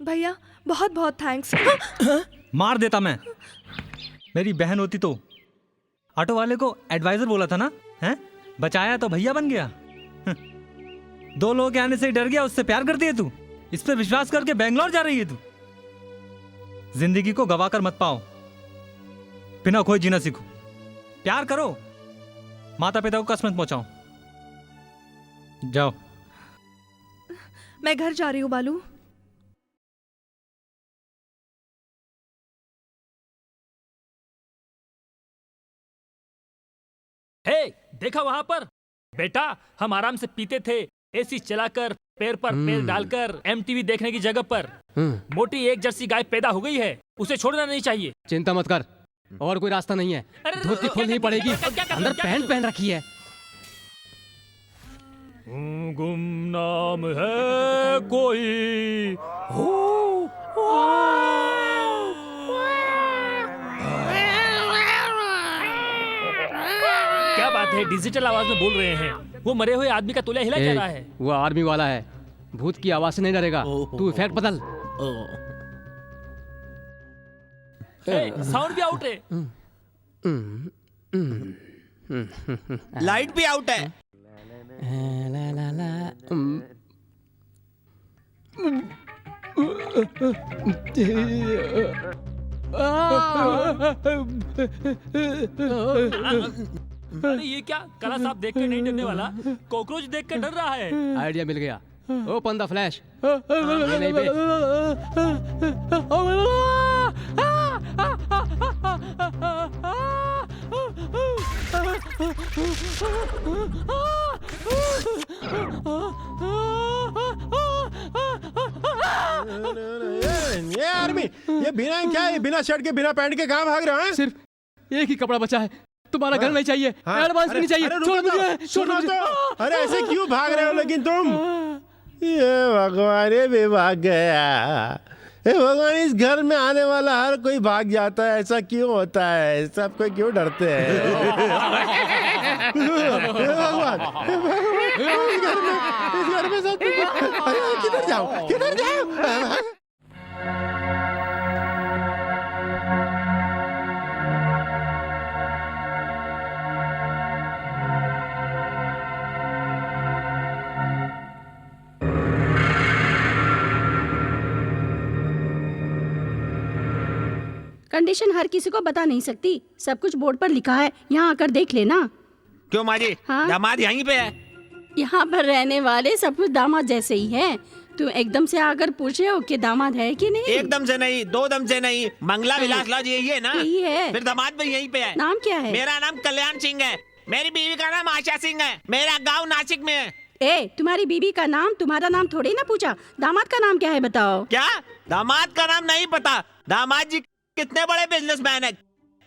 भैया बहुत बहुत थैंक्स। मार देता मैं। मेरी बहन होती तो ऑटो वाले को एडवाइजर बोला था ना, हैं? बचाया तो भैया बन गया। 2 लोगों के आने से ही डर गया, उससे प्यार करती है तू। इस पे विश्वास करके बेंगलोर जा रही है तू। जिंदगी को गवा कर मत पाओ, बिना खोए जीना सीखो। प्यार करो, माता पिता को कष्ट मत पहुंचाओ। जाओ। मैं घर जा रही हूँ बालू। हे, देखा वहां पर? बेटा, हम आराम से पीते थे, एसी चलाकर, पैर पर पैर डालकर, एमटीवी देखने की जगह पर मोटी एक जर्सी गाय पैदा हो गई है। उसे छोड़ना नहीं चाहिए। चिंता मत कर, और कोई रास्ता नहीं है। धोती खोलनी पड़ेगी। अंदर पैंट पहन रखी है। गुमनाम है कोई क्या बात है, डिजिटल आवाज में बोल रहे हैं। वो मरे हुए आदमी का तुला हिला जा रहा है। वो आर्मी वाला है, भूत की आवाज से नहीं डरेगा। तू इफेक्ट बदल। साउंड भी आउट है। लाइट भी आउट है। अरे ये क्या, कला साहब देख कर नहीं डरने वाला, कॉकरोच देख कर डर रहा है। आइडिया मिल गया। Open the flash. नहीं बे। ये आर्मी, ये बिना क्या है, बिना शर्ट के बिना पैंट के कहाँ भाग रहे हैं? सिर्फ एक ही कपड़ा बचा है। तुम्हारा घर नहीं चाहिए, एडवांस भी नहीं चाहिए। छोड़ मुझे, छोड़ मुझे। अरे ऐसे क्यों भाग रहे हो लेकिन तुम? ये भगवान, ये भी भाग गया। हे भगवान, इस घर में आने वाला हर कोई भाग जाता है, ऐसा क्यों होता है? सब कोई क्यों डरते हैं? भगवान, इस घर में सब किधर जाओ, किधर जाओ? कंडीशन हर किसी को बता नहीं सकती, सब कुछ बोर्ड पर लिखा है, यहाँ आकर देख लेना। क्यों माँ जी? हाँ? दामाद यहीं पे है। यहाँ पर रहने वाले सब कुछ दामाद जैसे ही हैं। तुम एकदम से आकर पूछ रहे हो कि दामाद है कि नहीं? एकदम से नहीं, 2 दम से नहीं। मंगला विलास लॉज यही है ना? यही है। फिर दामाद भी यहीं पे है। नाम क्या है? मेरा नाम कल्याण सिंह है। मेरी बीवी का नाम आशा सिंह है। मेरा गाँव नासिक में है। ए, तुम्हारी बीवी का नाम तुम्हारा नाम थोड़ी ना पूछा। दामाद का नाम क्या है बताओ? क्या? दामाद का नाम नहीं पता? दामाद जी कितने बड़े बिजनेसमैन है,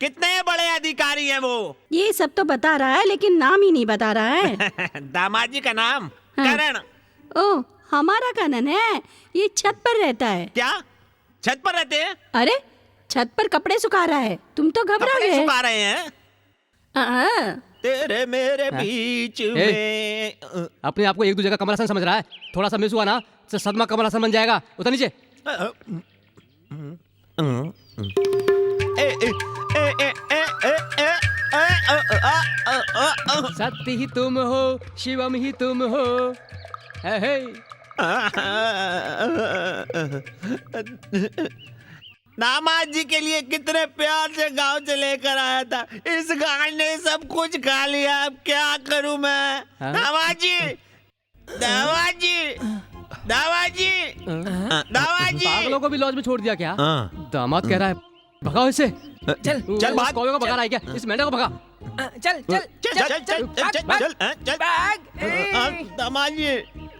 कितने बड़े अधिकारी हैं वो। ये सब तो बता रहा है लेकिन नाम ही नहीं बता रहा है। दामाद जी का नाम करण। ओ, हमारा करण है। ये छत पर रहता है। क्या छत पर रहते हैं? अरे छत पर कपड़े सुखा रहा है। तुम तो घबरा गए। सुखा रहे हैं तेरे मेरे बीच में। अपने आप को एक दूसरे का कमल हसन समझ रहा है। थोड़ा सा मिस हुआ ना तो सदमा कमल हसन बन जाएगा। उतर नीचे। सत्य ही तुम हो, शिवम ही तुम हो। दामाद जी के लिए कितने प्यार से गांव से लेकर आया था, इस गाय ने सब कुछ खा लिया। अब क्या करूं मैं? दामाद जी, दामाद जी, दामाद जी, दामाद जी। पागलों को भी लॉज में छोड़ दिया क्या? दामाद कह रहा है भगाओ इसे। चल चल भाग। कौवे को भगा रहा है क्या? इस मेंढक को भगा। चल चल चल चल चल चल दामाद जी।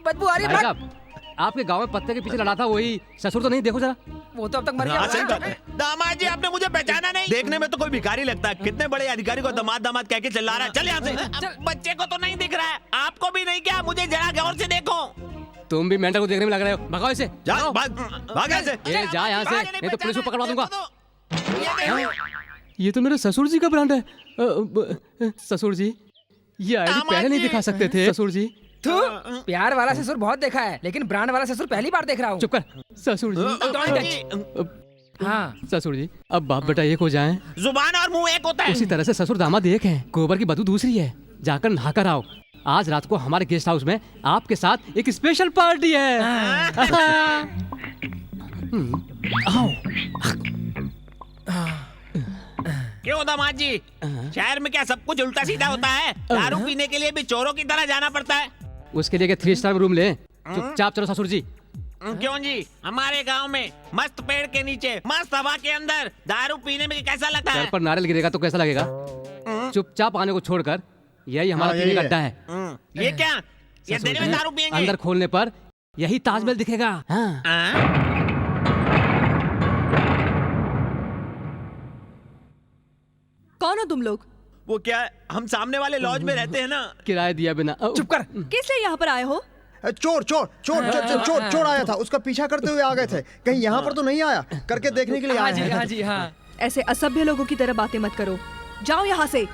बदबू आ रही है। भाग। आपके गांव में पत्ते के पीछे लड़ा था वही ससुर तो नहीं? देखो जरा, वो तो अब तक मर गया। दामाद जी आपने मुझे पहचाना नहीं? देखने में तो कोई भिखारी लगता है। कितने बड़े अधिकारी को दामाद दामाद कह के चिल्ला रहा है। चल यहाँ से। बच्चे को तो नहीं दिख रहा है, आपको भी नहीं क्या? मुझे जरा गौर से देखो। तुम भी मेंढक को देखने में लग रहे हो। भगाओ इसे। भाग यहाँ से। जा यहाँ से, नहीं तो पुलिस को पकड़वा दूंगा। ये तो मेरे ससुर जी का ब्रांड है। ससुर जी, ये आईडी पहले नहीं दिखा सकते थे। ससुर जी, तू प्यार वाला ससुर बहुत देखा है, लेकिन ब्रांड वाला ससुर पहली बार देख रहा हूँ। चुप कर ससुर जी। हाँ ससुर जी, अब बाप बेटा एक हो जाएं। जुबान और मुंह एक होता है। उसी तरह से ससुर दामाद एक है, गोबर की बदबू दूसरी है। जाकर नहाकर आओ। आज रात को हमारे गेस्ट हाउस में आपके साथ एक स्पेशल पार्टी है। आओ। क्यों दामाद जी, शहर में क्या सब कुछ उल्टा सीधा होता है? दारू पीने के लिए भी चोरों की तरह जाना पड़ता है। उसके लिए 3 स्टार रूम ले। चुपचाप चलो ससुर जी। क्यों जी, हमारे गांव में मस्त पेड़ के नीचे मस्त हवा के अंदर दारू पीने में कैसा लगता है? सर पर नारियल गिरेगा तो कैसा लगेगा? चुपचाप आने को छोड़कर, यही हमारा पीने का अड्डा है। ये क्या? ये अंधेरे में दारू पियेंगे? अंदर खोलने पर यही ताजमहल दिखेगा। कौन हो तुम लोग? वो क्या है, हम सामने वाले लॉज में रहते हैं ना। किराया दिया बिना। चुप कर। किस लिए यहाँ पर आए हो? चोर चोर चोर चोर चोर चोर आया था, उसका पीछा करते हुए आ गए थे। कहीं यहाँ पर तो नहीं आया, करके देखने के लिए आए हैं। हाँ जी हाँ। ऐसे असभ्य लोगों की तरह बातें मत करो, जाओ यहाँ से।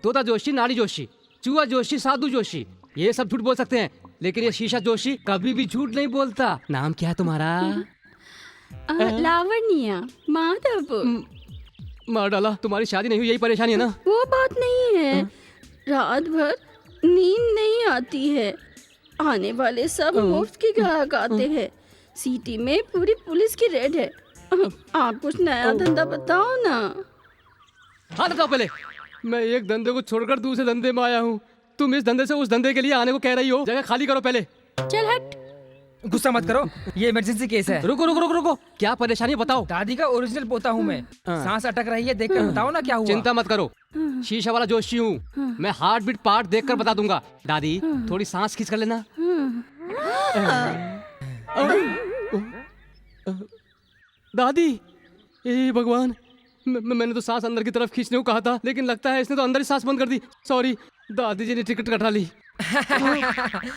तोता जोशी, नाड़ी जोशी, चूहा जोशी, साधु जोशी, ये सब झूठ बोल सकते हैं, लेकिन ये शीशा जोशी कभी भी झूठ नहीं बोलता। नाम क्या है तुम्हारा? लावण्या माधव। मार डाला, तुम्हारी शादी नहीं हुई, यही परेशानी है ना? वो बात नहीं है, रात भर नींद नहीं आती है। आने वाले सब मुफ्त की ग्राहक आते हैं। सिटी में पूरी पुलिस की रेड है। आप कुछ नया धंधा बताओ ना। हाँ बताओ पहले। मैं एक धंधे को छोड़कर दूसरे धंधे में आया हूँ। तुम इस धंधे से उस धंधे के लिए आने को कह रही हो। जगह खाली करो पहले। चल हट। गुस्सा मत करो, ये इमरजेंसी केस है। रुको रुको रुको रुको, क्या परेशानी बताओ। दादी का ओरिजिनल पोता हूँ मैं। सांस अटक रही है, देखकर बताओ ना क्या हुआ। चिंता मत करो, शीशा वाला जोशी हूँ मैं। हार्ट बीट पार्ट देखकर बता दूंगा। दादी थोड़ी सांस खींच कर लेना। दादी, हे भगवान, मैंने तो सांस अंदर की तरफ खींचने को कहा था, लेकिन लगता है इसने तो अंदर ही सांस बंद कर दी। सॉरी, दादी जी ने टिकट कटा ली।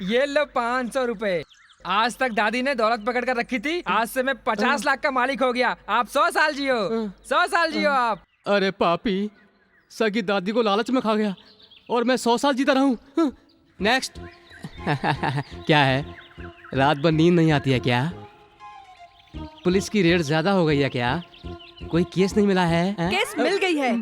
ये लो 500 रुपए। आज तक दादी ने दौलत पकड़ कर रखी थी, आज से मैं 50 लाख का मालिक हो गया। आप 100 साल जियो, 100 साल जियो आप। अरे पापी, सगी दादी को लालच में खा गया और मैं 100 साल जीता रहूं। नेक्स्ट। क्या है, रात भर नींद नहीं आती है क्या? पुलिस की रेड ज्यादा हो गई है क्या? कोई केस नहीं मिला है? केस मिल गई है।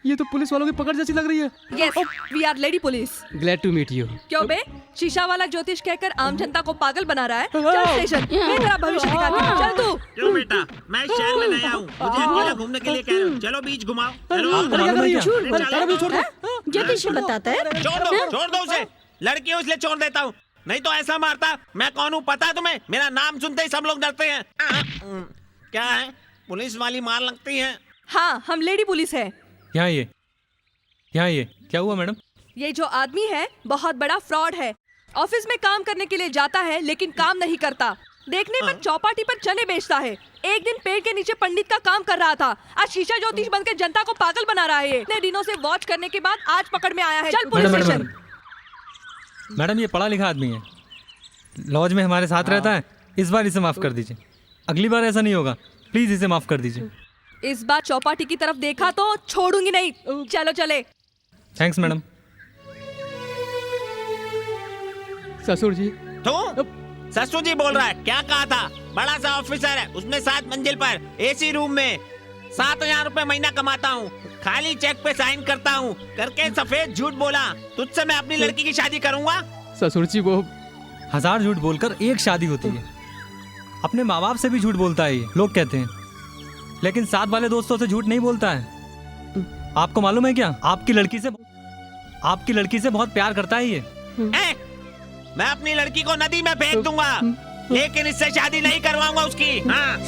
ये तो पुलिस वालों की पकड़ जैसी लग रही है। Yes, we are lady police. Glad to meet you. क्यों बे, शीशा वाला ज्योतिष कहकर आम जनता को पागल बना रहा है? चल स्टेशन, मैं तेरा भविष्य दिखाती हूँ। चल तू। क्यों बेटा, मैं शहर में नया हूँ, मुझे अकेला घूमने के लिए कह रहे हो। चलो बीच घुमाओ। ज्योतिष बताता है। छोड़ दो उसे। लड़की हूँ इसलिए छोड़ देता हूँ, नहीं तो ऐसा मारता। मैं कौन हूँ पता है तुम्हें? मेरा नाम सुनते ही सब लोग डरते हैं। क्या है, पुलिस वाली मार लगती है? हाँ, हम लेडी पुलिस है। यहाँ ये क्या हुआ मैडम? ये जो आदमी है बहुत बड़ा फ्रॉड है। ऑफिस में काम करने के लिए जाता है लेकिन काम नहीं करता। देखने में चौपाटी पर चने बेचता है। एक दिन पेड़ के नीचे पंडित का काम कर रहा था, आज शीशा ज्योतिष बनकर जनता को पागल बना रहा है। इतने दिनों से वॉच करने के बाद आज पकड़ में आया है। चल पुलिस स्टेशन। मैडम, ये पढ़ा लिखा आदमी है, लॉज में हमारे साथ रहता है। इस बार इसे माफ कर दीजिए, अगली बार ऐसा नहीं होगा। प्लीज इसे माफ कर दीजिए। इस बार चौपाटी की तरफ देखा तो छोड़ूंगी नहीं। चलो चले। Thanks madam. ससुर जी। तू ससुर जी बोल रहा है? क्या कहा था? बड़ा सा ऑफिसर है, उसमें 7 मंजिल पर एसी रूम में 7,000 रुपए महीना कमाता हूँ। खाली चेक पे साइन करता हूँ, करके सफेद झूठ बोला। तुझसे मैं अपनी लड़की की शादी करूंगा। ससुर जी, वो 1000 झूठ बोलकर एक शादी होती है। अपने माँ बाप से भी झूठ बोलता है ये, लोग कहते हैं, लेकिन साथ वाले दोस्तों से झूठ नहीं बोलता है। आपको मालूम है क्या, आपकी लड़की से बहुत प्यार करता है ये। मैं अपनी लड़की को नदी में फेंक दूंगा, लेकिन इससे शादी नहीं करवाऊंगा उसकी। हाँ।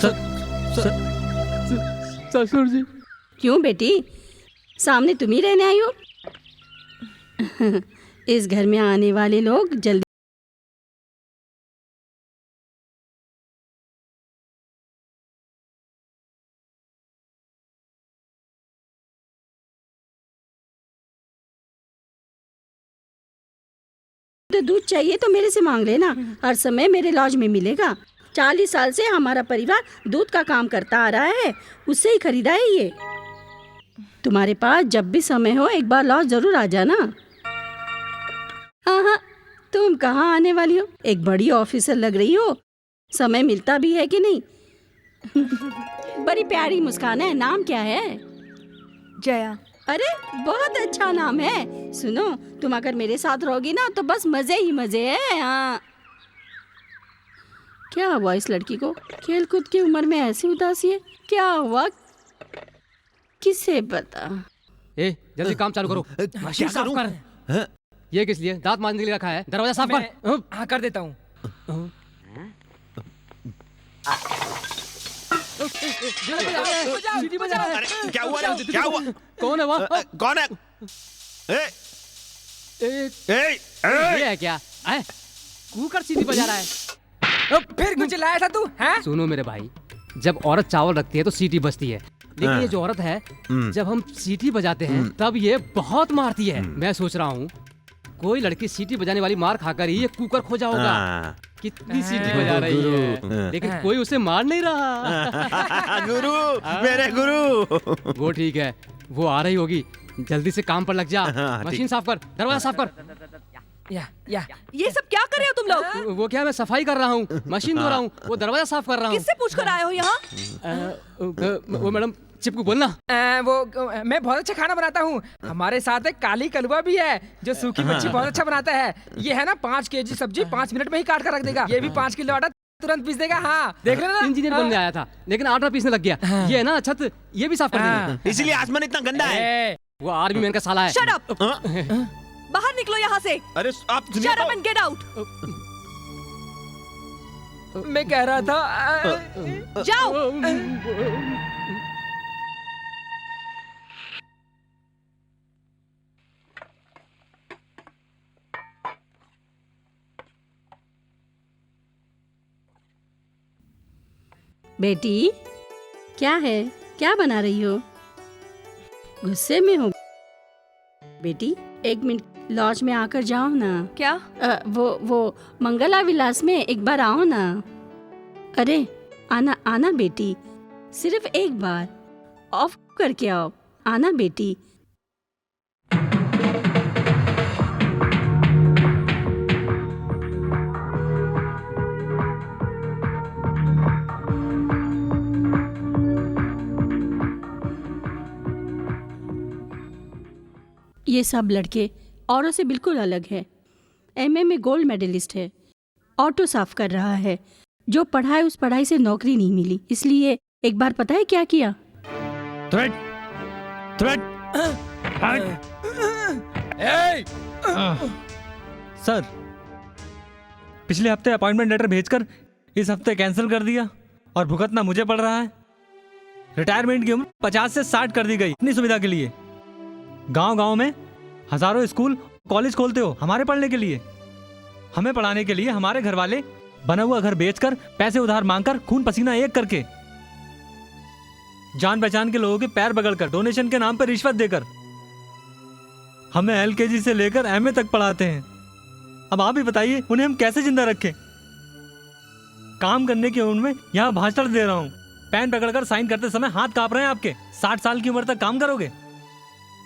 ससुर जी। क्यों बेटी, सामने तुम ही रहने आई हो? इस घर में आने वाले लोग जल्दी तो दूध चाहिए तो मेरे से मांग लेना, हर समय मेरे लॉज में मिलेगा। 40 साल से हमारा परिवार दूध का काम करता आ रहा है, उससे ही खरीदा है ये। तुम्हारे पास जब भी समय हो एक बार लॉज जरूर आ जाना। हाँ, तुम कहाँ आने वाली हो? एक बड़ी ऑफिसर लग रही हो, समय मिलता भी है कि नहीं? बड़ी प्यारी मुस्कान है, नाम क्या है? जया। अरे बहुत अच्छा नाम है। सुनो, तुम अगर मेरे साथ रहोगी ना तो बस मजे ही मजे है। हाँ, क्या हुआ इस लड़की को? खेल कूद की उम्र में ऐसी उदासी है, क्या हुआ किसे पता। ए, जल्दी काम चालू करो। मशीन साफ कर। ये किस लिए? दांत मांजने के लिए रखा है, दरवाजा साफ कर। हाँ, कर देता हूँ। क्या हुआ? क्या हुआ? कौन है वहाँ? कौन है? ये है क्या? कुकर सीटी बजा रहा है। फिर कुछ लाया था तू? सुनो मेरे भाई, जब औरत चावल रखती है तो सीटी बजती है, लेकिन ये जो औरत है जब हम सीटी बजाते हैं तब ये बहुत मारती है। मैं सोच रहा हूँ कोई लड़की सीटी बजाने वाली मार खाकर ही ये कुकर खोजा होगा। कितनी सीटी बजा रही है, लेकिन कोई उसे मार नहीं रहा। गुरु, मेरे गुरु। वो ठीक है, वो आ रही होगी, जल्दी से काम पर लग जा। मशीन साफ कर, दरवाजा साफ कर। या ये सब क्या कर रहे हो तुम लोग? वो क्या, मैं सफाई कर रहा हूँ, मशीन धो रहा हूँ, वो दरवाजा साफ कर रहा हूँ। किससे पूछ कर आए हो यहाँ? वो मैडम चिपकू बोलना। वो मैं बहुत अच्छा खाना बनाता हूँ। हमारे साथ एक काली कलवा भी है जो सूखी मच्छी बहुत अच्छा बनाता है। ये है ना 5 केजी सब्जी 5 मिनट में ही काट कर रख देगा। ये भी 5 किलो आटा तुरंत पीस देगा। हाँ, देख लेना। इंजीनियर बनने आया था लेकिन आटा पीसने लग गया। ये है ना छत, ये भी साफ कर देंगे। इसीलिए आसमान इतना गंदा है। वो आर्मी मैन का साला है। Shut up! बाहर निकलो यहाँ से। अरे आप Shut up and get out! मैं कह रहा था जाओ। बेटी, क्या है? क्या बना रही हो? गुस्से में हो? बेटी, 1 मिनट लॉज में आकर जाओ ना। क्या? वो मंगला विलास में एक बार आओ ना। अरे आना बेटी, सिर्फ एक बार ऑफ करके आओ। आना बेटी। ये सब लड़के औरों से बिल्कुल अलग है। एमए में गोल्ड मेडलिस्ट है, ऑटो साफ कर रहा है। जो पढ़ा है उस पढ़ाई से नौकरी नहीं मिली, इसलिए एक बार पता है क्या किया? सर, पिछले हफ्ते अपॉइंटमेंट लेटर भेजकर इस हफ्ते कैंसिल कर दिया और भुगतना मुझे पड़ रहा है। रिटायरमेंट की उम्र 50 से 60 कर दी गई अपनी सुविधा के लिए। गांव-गांव में हजारों स्कूल कॉलेज खोलते हो हमारे पढ़ने के लिए। हमें पढ़ाने के लिए हमारे घर वाले बना हुआ घर बेचकर, पैसे उधार मांगकर, खून पसीना एक करके, जान पहचान के लोगों के पैर बगड़कर, डोनेशन के नाम पर रिश्वत देकर हमें एलकेजी से लेकर एमए तक पढ़ाते हैं। अब आप ही बताइए उन्हें हम कैसे जिंदा रखें? काम करने की उम्र में यहाँ भाषण दे रहा हूँ, पेन पकड़कर साइन करते समय हाथ कांप रहे हैं आपके। 60 साल की उम्र तक काम करोगे?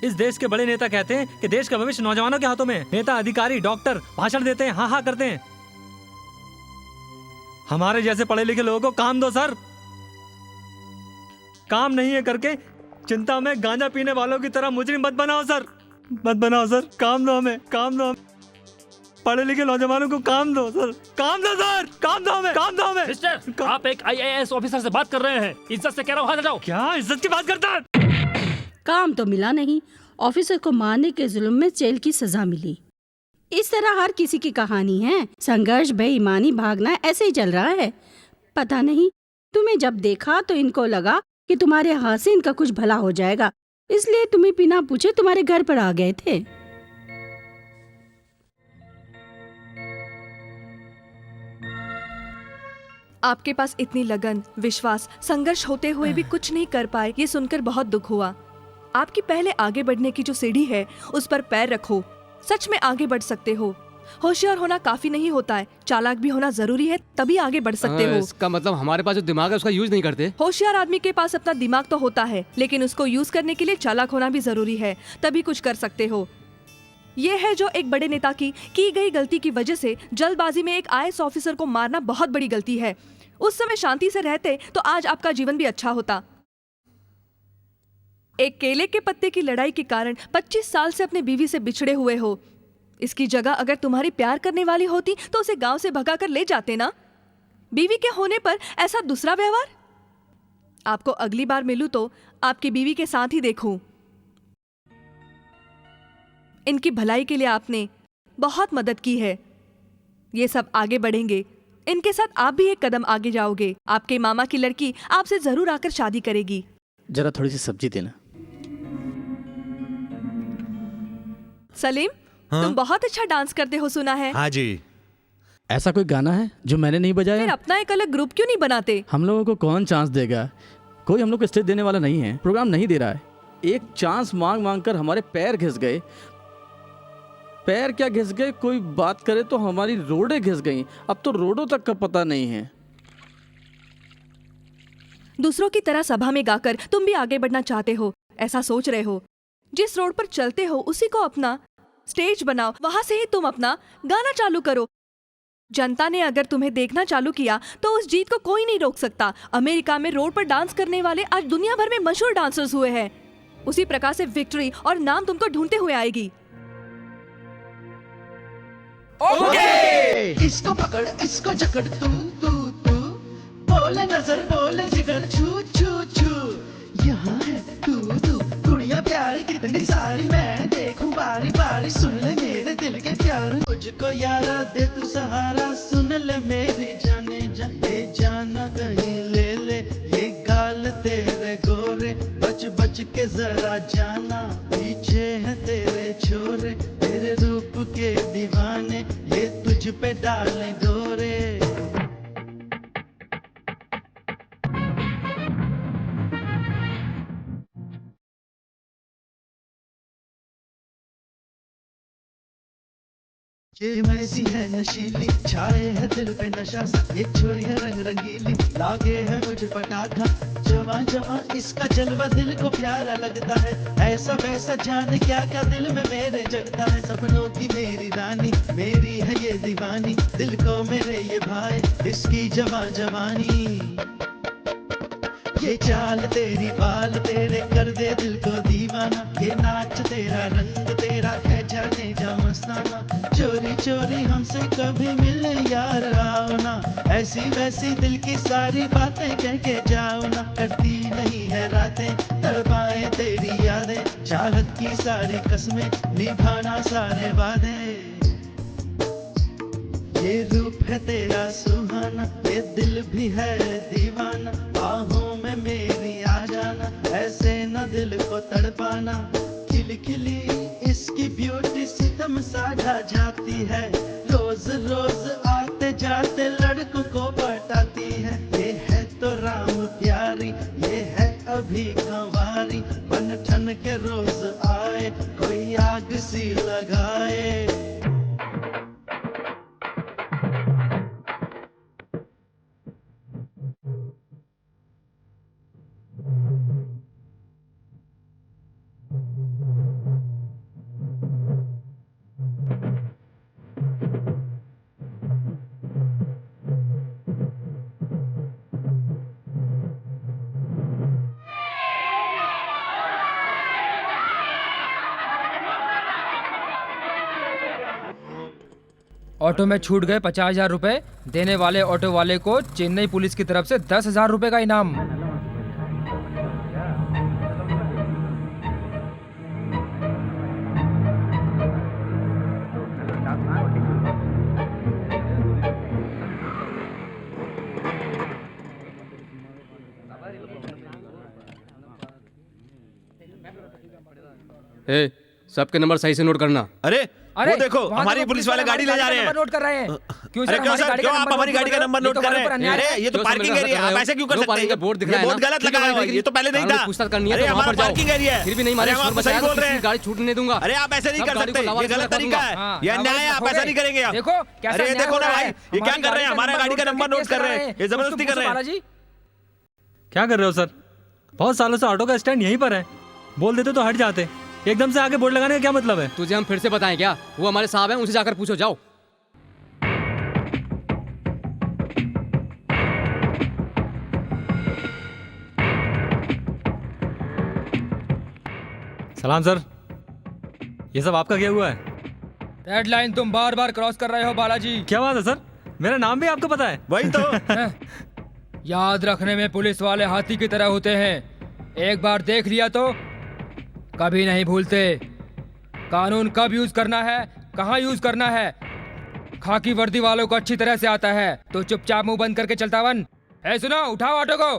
इस देश के बड़े नेता कहते हैं कि देश का भविष्य नौजवानों के हाथों में है। नेता, अधिकारी, डॉक्टर भाषण देते हैं, हाँ हाँ करते हैं। हमारे जैसे पढ़े लिखे लोगों को काम दो सर। काम नहीं है करके चिंता में गांजा पीने वालों की तरह मुजरिम मत बनाओ सर, मत बनाओ सर। काम दो हमें, काम दो। पढ़े लिखे नौजवानों को काम दो सर, काम दो सर, काम दो हमें, काम दो हमें। मिस्टर, आप एक IAS ऑफिसर से बात कर रहे हैं। इज्जत से कह रहा हूँ, हाथ हटाओ। क्या इज्जत की बात करता है? काम तो मिला नहीं, ऑफिसर को मारने के जुल्म में जेल की सजा मिली। इस तरह हर किसी की कहानी है। संघर्ष, बेईमानी, भागना ऐसे ही चल रहा है। पता नहीं, तुम्हें जब देखा तो इनको लगा कि तुम्हारे हाथ से इनका कुछ भला हो जाएगा, इसलिए तुम्हें बिना पूछे तुम्हारे घर पर आ गए थे। आपके पास इतनी लगन, विश्वास, संघर्ष होते हुए भी कुछ नहीं कर पाए, ये सुनकर बहुत दुख हुआ। आपकी पहले आगे बढ़ने की जो सीढ़ी है उस पर पैर रखो, सच में आगे बढ़ सकते हो। होशियार होना काफी नहीं होता है, चालाक भी होना जरूरी है, तभी आगे बढ़ सकते हो। इसका मतलब हमारे पास जो दिमाग है उसका यूज नहीं करते। होशियार आदमी के पास अपना दिमाग तो होता है, लेकिन उसको यूज करने के लिए चालाक होना भी जरूरी है, तभी कुछ कर सकते हो। ये है जो एक बड़े नेता की गई गलती की वजह से जल्दबाजी में एक IAS ऑफिसर को मारना बहुत बड़ी गलती है। उस समय शांति से रहते तो आज आपका जीवन भी अच्छा होता। एक केले के पत्ते की लड़ाई के कारण 25 साल से अपने बीवी से बिछड़े हुए हो। इसकी जगह अगर तुम्हारी प्यार करने वाली होती तो उसे गांव से भगाकर ले जाते ना। बीवी के होने पर ऐसा दूसरा व्यवहार। आपको अगली बार मिलूं तो आपकी बीवी के साथ ही देखूं। इनकी भलाई के लिए आपने बहुत मदद की है। ये सब आगे बढ़ेंगे, इनके साथ आप भी एक कदम आगे जाओगे। आपके मामा की लड़की आपसे जरूर आकर शादी करेगी। जरा थोड़ी सी सब्जी देना। सलीम, तुम बहुत अच्छा डांस करते हो सुना है। हाँ जी। ऐसा कोई गाना है जो मैंने नहीं बजाया? फिर अपना एक अलग ग्रुप क्यों नहीं बनाते? हम लोगों को कौन चांस देगा? कोई हम लोग को स्टेज देने वाला नहीं है, प्रोग्राम नहीं दे रहा है। एक चांस मांग मांग कर हमारे पैर घिस गए। पैर क्या घिस गए, कोई बात करे तो हमारी रोडें घिस गई। अब तो रोडों तक का पता नहीं है। दूसरों की तरह सभा में गाकर तुम भी आगे बढ़ना चाहते हो, ऐसा सोच रहे हो। जिस रोड पर चलते हो उसी को अपना स्टेज बनाओ, वहां से ही तुम अपना गाना चालू करो। जनता ने अगर तुम्हें देखना चालू किया तो उस जीत को कोई नहीं रोक सकता। अमेरिका में रोड पर डांस करने वाले आज दुनिया भर में मशहूर डांसर्स हुए हैं। उसी प्रकार से विक्ट्री और नाम तुमको ढूंढते हुए आएगी। इसको पकड़, इसको जकड़, तू तू तू, बोले नजर, बोले जिगर, छू छू छू। यहाँ है तू तू, कुड़ियाँ प्यारी कितनी सारी, मैं देखूं बारी बारी। सुन ले मेरे दिल के प्यार, मुझको यारा दे तू सहारा। सुन ले मेरी जाने जा, ले जाना कहीं ले ले। ये गाल तेरे गोरे, बच बच के जरा जाना। पीछे है तेरे छोरे, तेरे रूप के दीवाने, ये तुझ पे डाले डोरे। ये वैसी है नशीली, छाए है दिल पे नशा सा। ये छोरी है रंग रंगीली, लागे है मुझे पटाखा। जवान जवान इसका जलवा दिल को प्यारा लगता है। ऐसा वैसा जाने क्या क्या दिल में मेरे जगता है। सपनों की मेरी रानी, मेरी है ये दीवानी। दिल को मेरे ये भाई, इसकी जवान जवानी। ये चाल तेरी, बाल तेरे, कर दे दिल को दीवाना। ये नाच तेरा, रंग तेरा, है जाने जा मस्ताना। चोरी चोरी हमसे कभी मिले यार आओ ना। ऐसी वैसी दिल की सारी बातें कह के जाओ ना। करती नहीं है रातें, तड़पाए तेरी यादें। चाहत की सारी कस्में, निभाना सारे वादे। ये रूप है तेरा सुहाना, ये दिल भी है दीवाना। बाहों में मेरी आ जाना, ऐसे न दिल को तड़पाना। खिलखिली इसकी ब्यूटी सितम साझा जाती है। रोज रोज आते जाते लड़कों को पटाती है। ये है तो राम प्यारी, ये है अभी कंवारी। बन ठन के रोज आए, कोई आग सी लगाए। ऑटो में छूट गए 50,000 रुपए। देने वाले ऑटो वाले को चेन्नई पुलिस की तरफ से 10,000 रुपए का इनाम। सबके नंबर सही से नोट करना। अरे वो देखो, हमारी पुलिस वाले गाड़ी ले जा रहे हैं। नोट कर रहे हैं। क्यों अरे क्यों सर, क्यों आप हमारी गाड़ी का नंबर नोट कर रहे हैं? अरे ये तो पार्किंग एरिया है, आप ऐसे क्यों कर सकते हैं? बोर्ड दिख रहा है बोर्ड गलत लगा है, ये तो पहले नहीं था। पूछताछ करनी है अरे तो वहाँ हमारा पर जाओ। पार्किंग एरिया है, फिर भी नहीं अरे माने, हम आपको सही बोल रहे हैं। गाड़ी छूटने नहीं दूंगा। अरे आप ऐसे नहीं सब कर गाड़ी को सकते, लावा ये से गलत कर तरीका दूंगा। है, हाँ, ये लावा अन्याय है, से आप हो ऐसा गए। नहीं करेंगे आप। देखो कैसा अरे अन्याय देखो हो ना रहा भाई, है। ये क्या हमारी कर रहे हैं, हमारा गाड़ी का नंबर नोट कर रहे हैं, ये जबरदस्ती कर रहे हैं। बालाजी क्या कर रहे हो सर? बहुत सालों से ऑटो का स्टैंड यहीं पर है, बोल देते तो हट जाते, एकदम से आगे बोर्ड लगाने का क्या मतलब है? तुझे हम फिर से बताएं क्या? वो हमारे साहब हैं, उनसे जाकर पूछो, जाओ। सलाम सर, ये सब आपका क्या हुआ है? रेड लाइन तुम बार बार क्रॉस कर रहे हो बालाजी। क्या बात है सर, मेरा नाम भी आपको पता है? वही तो याद रखने में पुलिस वाले हाथी की तरह होते हैं, एक बार देख लिया तो कभी नहीं भूलते। कानून कब यूज करना है, कहाँ यूज करना है, खाकी वर्दी वालों को अच्छी तरह से आता है, तो चुपचाप मुंह बंद करके चलता वन। ए सुनो, उठाओ ऑटो को।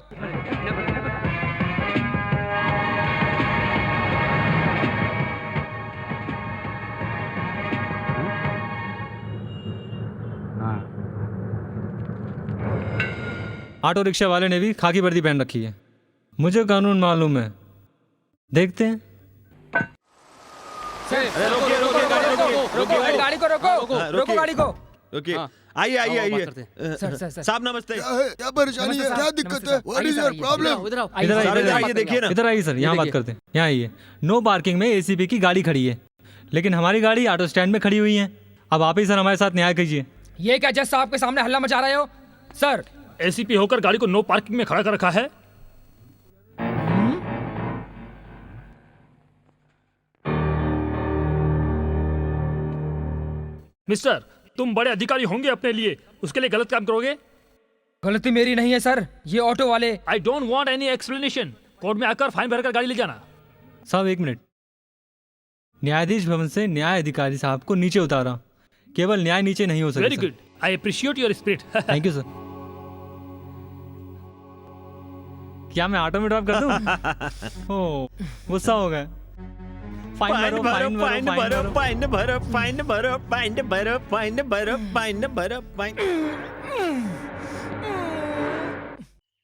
ऑटो रिक्शा वाले ने भी खाकी वर्दी पहन रखी है, मुझे कानून मालूम है, देखते हैं। रोको गाड़ी को, रोको गाड़ी को। ओके, आइए आइए आइए। सर साहब नमस्ते। क्या परेशानी है, क्या दिक्कत है? What is your problem? इधर आइए, आइए, देखिए ना। इधर आइए सर, यहाँ बात करते हैं। यहाँ आइए। नो पार्किंग में एसीपी की गाड़ी खड़ी है, लेकिन हमारी गाड़ी ऑटो स्टैंड में खड़ी हुई है। अब आप ही सर हमारे साथ न्याय कीजिए। ये क्या जज साहब के सामने हल्ला मचा रहे हो? सर एसीपी होकर गाड़ी को नो पार्किंग में खड़ा कर रखा है। मिस्टर, तुम बड़े अधिकारी होंगे अपने लिए, उसके लिए गलत काम करोगे? गलती मेरी नहीं है सर, ये ऑटो वाले। आई don't want any explanation. Court में आकर फाइन भरकर गाड़ी ले जाना। साहब एक मिनट, न्यायाधीश भवन से न्याय अधिकारी साहब को नीचे उतारा, केवल न्याय नीचे नहीं हो सकता। Very good, I appreciate your spirit. Thank you sir. क्या मैं ऑटो में ड्रॉप कर दूं? ओह, गुस्सा हो गया। फाइन भरो, फाइन फाइन भरो, भरो, फाइन भरो, फाइन भरो, फाइन भरो, फाइन भरो, फाइन भरो, फाइन।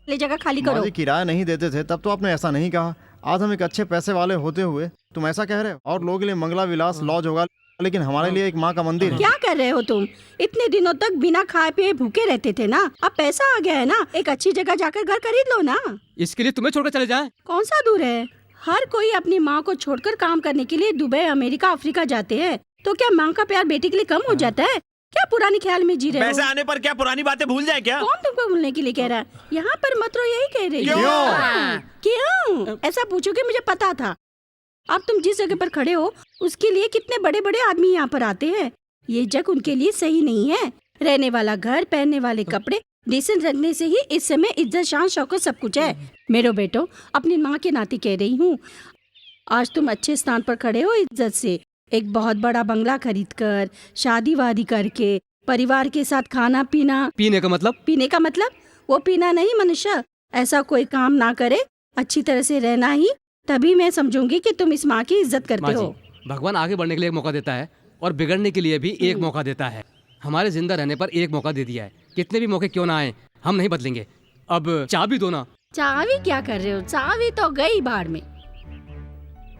ले जगह खाली करो। माजी किराया नहीं देते थे तब तो आपने ऐसा नहीं कहा। आज हम एक अच्छे पैसे वाले होते हुए तुम ऐसा कह रहे हो? और लोगों के लिए मंगला विलास लॉज होगा, लेकिन हमारे लिए एक माँ का मंदिर है। क्या कर रहे हो तुम? इतने दिनों तक बिना खाए पिए भूखे रहते थे ना, अब पैसा आ गया है ना, एक अच्छी जगह जाकर घर खरीद लो ना। इसके लिए तुम्हें छोड़कर चले जाएं? कौन सा दूर है? हर कोई अपनी माँ को छोड़कर काम करने के लिए दुबई, अमेरिका, अफ्रीका जाते हैं, तो क्या माँ का प्यार बेटी के लिए कम हो जाता है? क्या पुरानी ख्याल में जी रहे हो? पैसे आने पर क्या पुरानी बातें भूल जाए क्या? कौन तुमको भूलने के लिए कह रहा है? यहाँ पर मत रो, यही कह रही क्यों? क्यों ऐसा पूछोगे? मुझे पता था। अब तुम जिस जगह पर खड़े हो उसके लिए कितने बड़े बड़े आदमी यहाँ पर आते हैं। ये जगह उनके लिए सही नहीं है। रहने वाला घर, पहनने वाले कपड़े, डिसेंट रखने से ही इस समय इज्जत, शान, शौकत सब कुछ है। मेरे बेटो, अपनी माँ के नाते कह रही हूँ, आज तुम अच्छे स्थान पर खड़े हो इज्जत से, एक बहुत बड़ा बंगला खरीदकर, शादी वादी करके, परिवार के साथ खाना पीना। पीने का मतलब? पीने का मतलब वो पीना नहीं मनुष्य, ऐसा कोई काम ना करे, अच्छी तरह से रहना ही, तभी मैं समझूंगी कि तुम इस माँ की इज्जत करते हो। भगवान आगे बढ़ने के लिए एक मौका देता है और बिगड़ने के लिए भी एक मौका देता है। हमारे जिंदा रहने पर एक मौका दे दिया है, कितने भी मौके क्यों ना आए, हम नहीं बदलेंगे। अब चाबी दो ना। चाबी क्या कर रहे हो? चाबी तो गई बाढ़ में।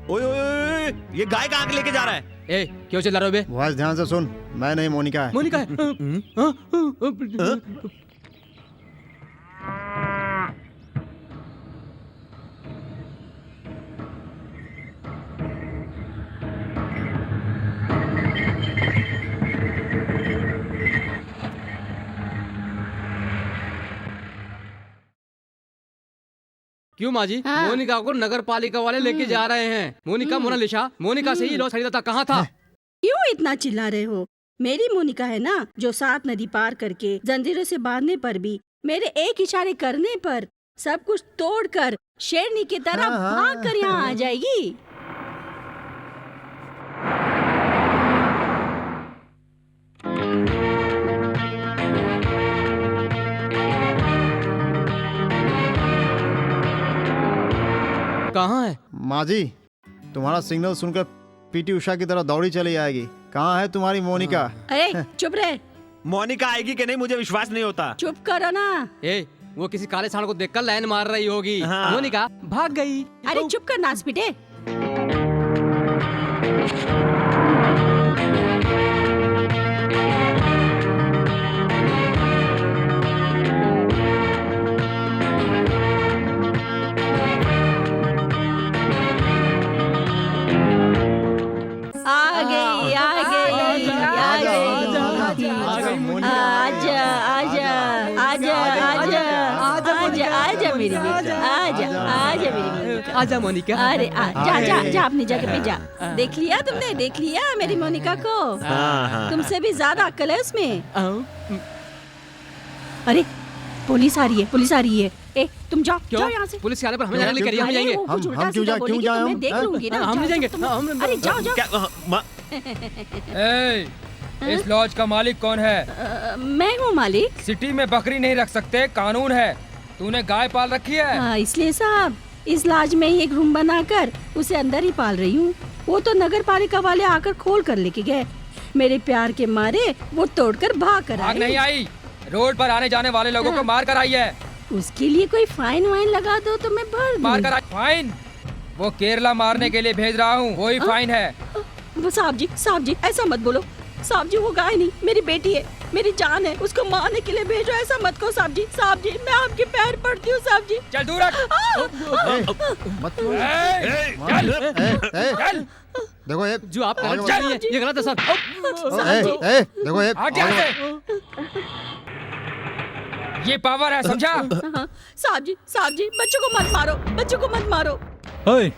ओए ओए ओए, ये गाय कहाँ लेके जा रहा है? ए, क्यों चिल्ला रहे हो बे? वॉइस ध्यान से सुन, मैं नहीं, मोनिका है। मोनिका है? क्यों माँ जी? हाँ। मोनिका को नगर पालिका वाले लेके जा रहे हैं। मोनिका, मोनालिसा, मोनिका से ही लॉज खरीदा था, कहाँ था? क्यों इतना चिल्ला रहे हो? मेरी मोनिका है ना, जो 7 नदी पार करके जंजीरों से बांधने पर भी, मेरे एक इशारे करने पर सब कुछ तोड़कर शेरनी की तरह भाग कर यहाँ आ जाएगी। कहाँ है? माँ जी, तुम्हारा सिग्नल सुनकर पीटी उषा की तरह दौड़ी चली आएगी। कहाँ है तुम्हारी मोनिका? अरे चुप रहे, मोनिका आएगी कि नहीं मुझे विश्वास नहीं होता। चुप करो ना। ए, वो किसी काले सांड को देखकर लाइन मार रही होगी। हाँ। मोनिका भाग गई। अरे चुप कर नास पिटे। आजा मोनिका। अरे जा जा जा अपनी जगह पे जा। देख लिया तुमने, देख लिया मेरी मोनिका को। तुमसे भी ज्यादा अक्ल है उसमें। अरे पुलिस आ रही है, पुलिस आ रही है। ए तुम जाओ, जाओ यहाँ से। पुलिस के आने पर हमें जाने लेकर हम जाएंगे। हम क्यों जाए? मैं देख लूंगी ना। हम नहीं जाएंगे। अरे जाओ जाओ। इस लॉज का मालिक कौन है? मैं हूँ मालिक। सिटी में बकरी नहीं रख सकते, कानून है। तूने गाय पाल रखी है? हाँ, इसलिए साहब इस लॉज में ही एक रूम बनाकर उसे अंदर ही पाल रही हूँ। वो तो नगर पालिका वाले आकर खोल कर लेके गए। मेरे प्यार के मारे वो तोड़कर भाग कर भाग नहीं आई, रोड पर आने जाने वाले लोगों को मार कर आई है। उसके लिए कोई फाइन वाइन लगा दो तो मैं भर दूँ। मार कर आई? फाइन? वो केरला मारने के लिए भेज रहा हूँ, वही फाइन है। साहब जी ऐसा मत बोलो। साहब जी वो गाय नहीं, मेरी बेटी है, मेरी जान है। उसको मारने के लिए भेजो, ऐसा मत कहो साहब जी। साहब जी मैं आपके पैर पड़ती हूँ साहब जी। चल दूर हट। चल। देखो ये जो आप करना चाह रही हैं, ये गलत है सर। देखो ये हट यहाँ से। ये पावर है, समझा? साहब जी बच्चों को मत मारो, बच्चों को मत मारो। ओए,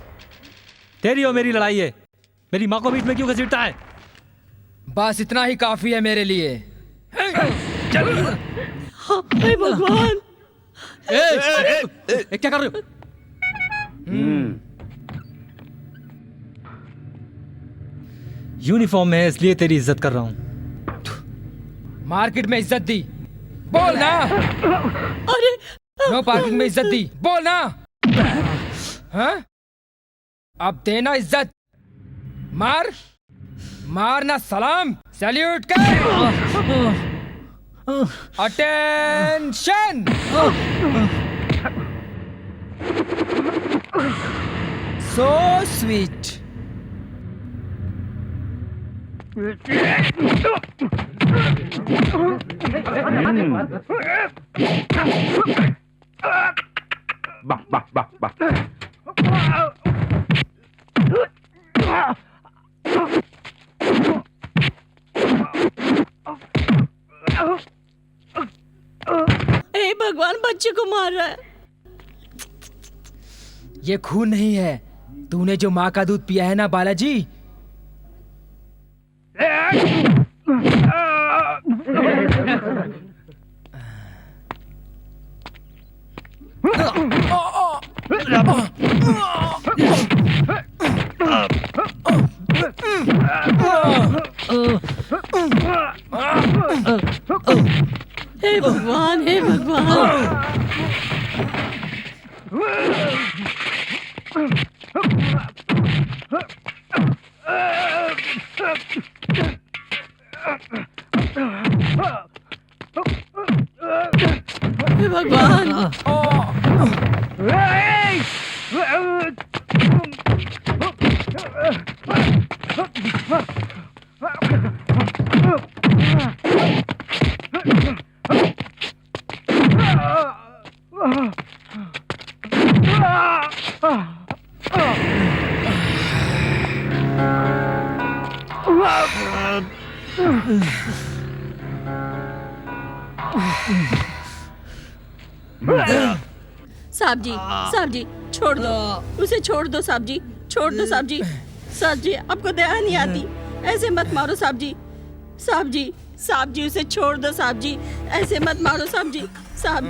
तेरी और मेरी लड़ाई है, मेरी माँ को बीच में क्यों घसीटता है? बस इतना ही काफी है मेरे लिए। चल। हे भगवान। क्या कर रहे हो? यूनिफॉर्म में है इसलिए तेरी इज्जत कर रहा हूँ। मार्केट में इज्जत दी, बोल ना। अरे नो पार्किंग में इज्जत दी, बोल ना। हाँ? अब देना इज्जत। मारना सलाम, सैल्यूट कर। अटेंशन। So sweet. हे भगवान, बच्चे को मार रहा है। ये खून नहीं है, तूने जो माँ का दूध पिया है ना बालाजी। हे भगवान, हे भगवान। हे भगवान। साहब जी छोड़ दो उसे, छोड़ दो साहब जी, छोड़ दो साहब जी। साहब जी आपको दया नहीं आती, ऐसे मत मारो साहब जी। साहब जी उसे छोड़ दो साहब जी, ऐसे मत मारो साहब जी। साहब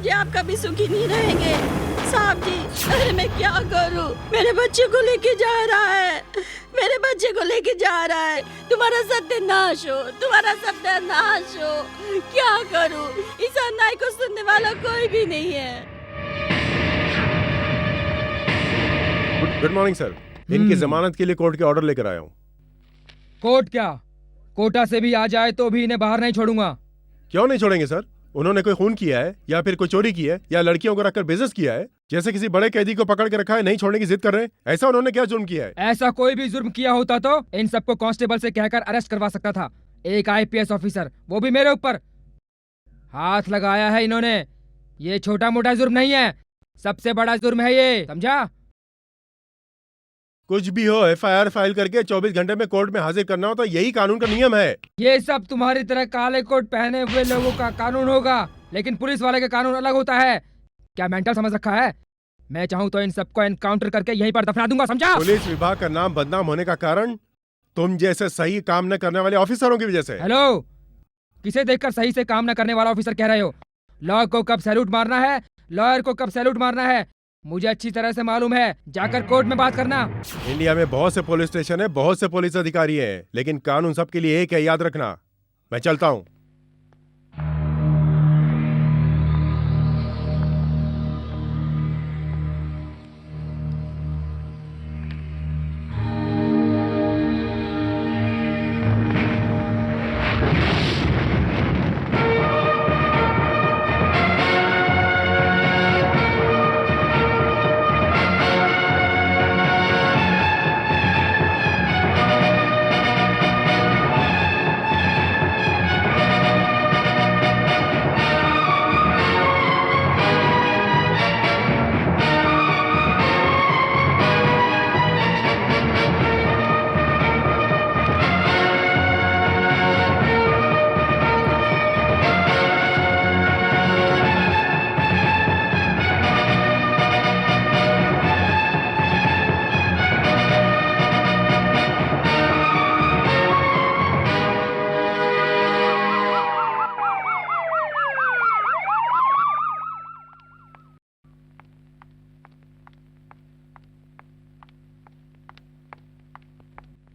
जी आप कभी सुखी नहीं रहेंगे साहब जी। अरे मैं क्या करूं, मेरे बच्चे को लेके जा रहा है, मेरे बच्चे को लेके जा रहा है। तुम्हारा सत्यानाश हो, तुम्हारा सत्यानाश हो। क्या करूं, इस अन्याय को सुनने वाला कोई भी नहीं है। गुड मॉर्निंग सर, इनकी जमानत के लिए कोर्ट के ऑर्डर लेकर आया हूँ। कोर्ट क्या, कोटा से भी आ जाए तो भी इन्हें बाहर नहीं छोड़ूंगा। क्यों नहीं छोड़ेंगे सर? उन्होंने कोई खून किया है या फिर कोई चोरी की है या लड़कियों को रखकर बिजनेस किया है? जैसे किसी बड़े कैदी को पकड़ के रखा है, नहीं छोड़ने की जिद कर रहे हैं, ऐसा उन्होंने क्या जुर्म किया है? ऐसा कोई भी जुर्म किया होता तो इन सबको कांस्टेबल से कहकर अरेस्ट करवा सकता था। एक IPS ऑफिसर, वो भी मेरे ऊपर। हाथ लगाया है इन्होंने। ये छोटा मोटा जुर्म नहीं है, सबसे बड़ा जुर्म है ये, समझा? कुछ भी हो, FIR फाइल करके 24 घंटे में कोर्ट में हाजिर करना होता, यही कानून का नियम है। ये सब तुम्हारी तरह काले कोट पहने हुए लोगों का कानून होगा, लेकिन पुलिस वाले का कानून अलग होता है। क्या मेंटल समझ रखा है? मैं चाहूँ तो इन सबको एनकाउंटर करके यहीं पर दफना दूंगा, समझा? पुलिस विभाग का नाम बदनाम होने का कारण तुम जैसे सही काम न करने वाले ऑफिसरों की वजह से। हेलो, किसे देखकर सही से काम न करने वाला ऑफिसर कह रहे हो? लॉ को कब सैल्यूट मारना है, लॉयर को कब सैल्यूट मारना है, मुझे अच्छी तरह से मालूम है। जाकर कोर्ट में बात करना। इंडिया में बहुत से पुलिस स्टेशन है, बहुत से पुलिस अधिकारी हैं, लेकिन कानून सबके लिए एक है, याद रखना। मैं चलता हूँ।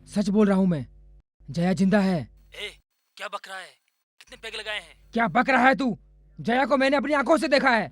सच बोल रहा हूँ मैं, जया जिंदा है। क्या बक रहा है? कितने पैग लगाए हैं? क्या बक रहा है तू? जया को मैंने अपनी आंखों से देखा है।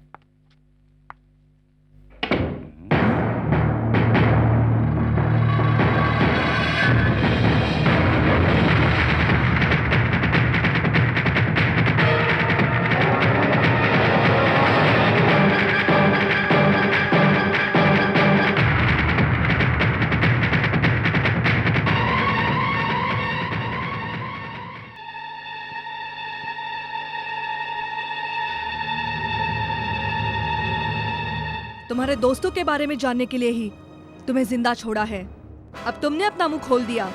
तुम्हारे दोस्तों के बारे में जानने के लिए ही तुम्हें जिंदा छोड़ा है। अब तुमने अपना मुंह खोल दिया,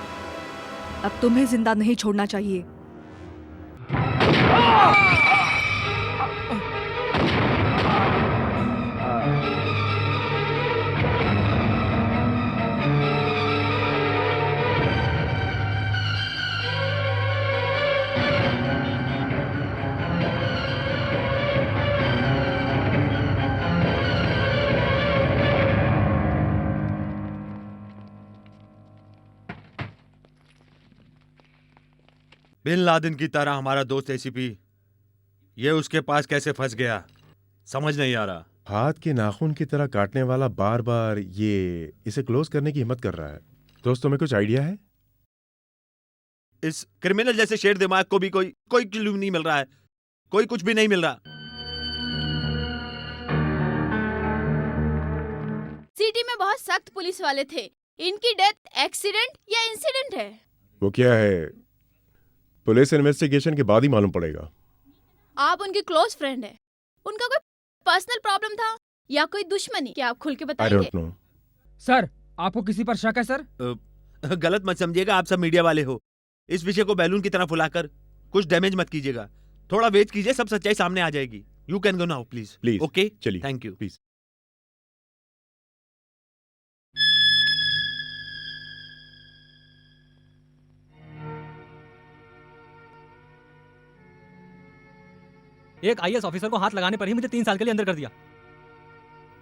अब तुम्हें जिंदा नहीं छोड़ना चाहिए। बिन लादेन की तरह हमारा दोस्त ACP, ये उसके पास कैसे फंस गया, समझ नहीं आ रहा। हाथ के नाखून की तरह काटने वाला बार बार ये इसे क्लोज करने की हिम्मत कर रहा है। दोस्तों में कुछ आइडिया है? इस क्रिमिनल जैसे शेर दिमाग को भी कोई क्लू नहीं मिल रहा है, कोई कुछ भी नहीं मिल रहा। सिटी में बहुत सख्त पुलिस वाले थे। इनकी डेथ एक्सीडेंट या इंसिडेंट है? वो क्या है, पुलिस इन्वेस्टिगेशन के बाद ही मालूम पड़ेगा। आप उनके क्लोज फ्रेंड हैं। उनका कोई पर्सनल प्रॉब्लम था या कोई दुश्मनी? क्या आप खुल के बताएंगे? I don't know. सर, आपको किसी पर शक है सर? गलत मत समझिएगा, आप सब मीडिया वाले हो। इस विषय को बैलून की तरह फुलाकर कुछ डैमेज मत कीजिएगा। थोड़ा वेट कीजिए, सब सच्चाई सामने आ जाएगी। You can go now please. Please okay, चलिए। Thank you. प्लीज। एक IAS ऑफिसर को हाथ लगाने पर ही मुझे 3 साल के लिए अंदर कर दिया।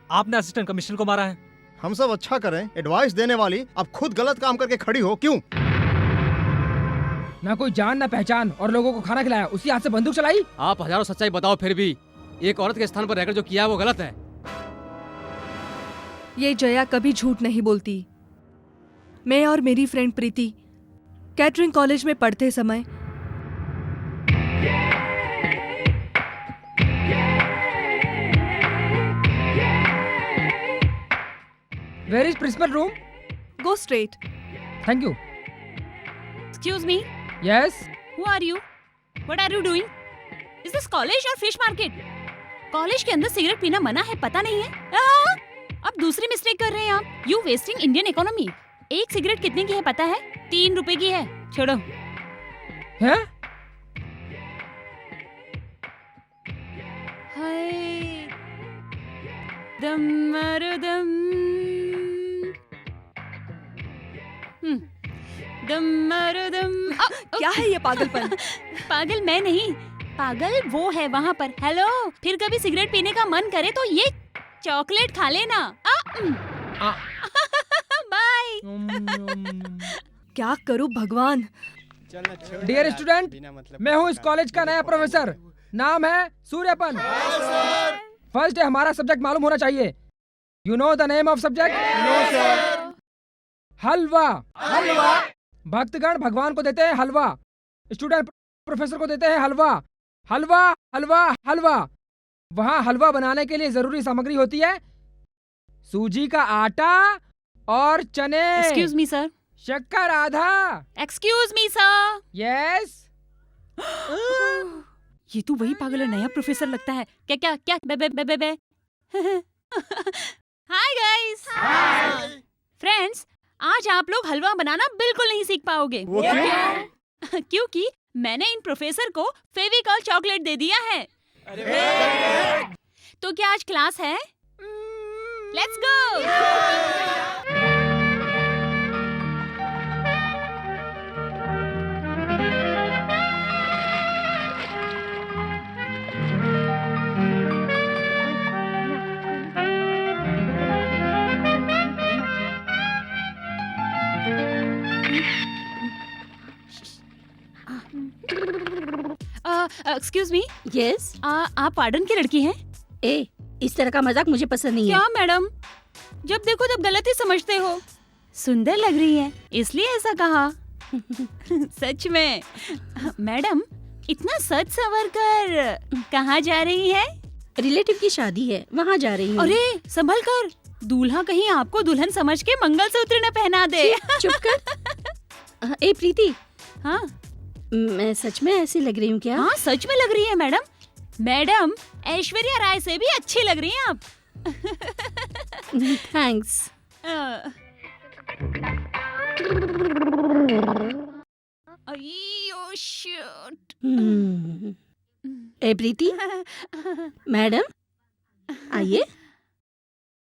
आपने असिस्टेंट कमिश्नर को मारा है। हम सब अच्छा करें, एडवाइस देने वाली अब खुद गलत काम करके खड़ी हो, क्यों? ना कोई जान ना पहचान और लोगों को खाना खिलाया, उसी हाथ से बंदूक चलाई। आप हजारों सच्चाई बताओ, फिर भी एक औरत के स्थान पर रहकर जो किया है वो गलत है। ये जया कभी झूठ नहीं बोलती। मैं और मेरी फ्रेंड प्रीति कैटरिंग कॉलेज में पढ़ते समय where is principal room? Go straight. Thank you. Excuse me, yes. who are you? What are you doing? Is this college or fish market? College के अंदर सिगरेट पीना मना है, पता नहीं है? अब दूसरी मिस्टेक कर रहे हैं आप। You wasting Indian economy. एक सिगरेट कितने की है पता है? 3 रुपए की है। छोड़ो। हैं? हाय दम मारो दम। दम मारो दम। क्या है ये पागलपन? पागल मैं नहीं, पागल वो है वहाँ पर। हेलो, फिर कभी सिगरेट पीने का मन करे तो ये चॉकलेट खा लेना। बाय। क्या करूं भगवान? डियर स्टूडेंट, मैं हूँ इस कॉलेज का नया प्रोफेसर। नाम है सूर्यपन। फर्स्ट डे हमारा सब्जेक्ट मालूम होना चाहिए। You know the name of subject? No sir. Halwa. Halwa. भक्तगण भगवान को देते हैं हलवा, स्टूडेंट प्रोफेसर को देते हैं हलवा। हलवा हलवा हलवा। वहाँ हलवा बनाने के लिए जरूरी सामग्री होती है सूजी का आटा और चने। Excuse me sir. शक्कर आधा। Excuse me sir. यस। ये तो वही पागल और नया प्रोफेसर लगता है। क्या क्या क्या बे बे बे बे बे। Hi guys. फ्रेंड्स, आज आप लोग हलवा बनाना बिल्कुल नहीं सीख पाओगे। वो क्यों? क्योंकि मैंने इन प्रोफेसर को फेविकॉल चॉकलेट दे दिया है। तो क्या आज क्लास है? Let's go. Excuse me. Yes. आप पार्डन की लड़की हैं? ए, इस तरह का मजाक मुझे पसंद नहीं है। क्या मैडम, जब देखो तब गलत ही समझते हो। सुंदर लग रही है इसलिए ऐसा कहा। सच में। मैडम, इतना सच संवर कर कहाँ जा रही है? रिलेटिव की शादी है, वहाँ जा रही हूँ। अरे संभल कर, दूल्हा कहीं आपको दुल्हन समझ के मंगलसूत्र न पहना दे। चुप कर। ए प्रीति। हाँ, मैं सच में ऐसी लग रही हूँ क्या? हाँ सच में लग रही है मैडम। मैडम, ऐश्वर्या राय से भी अच्छी लग रही हैं आप। थैंक्स। अय्यो शिट। ए प्रीति। मैडम आइए।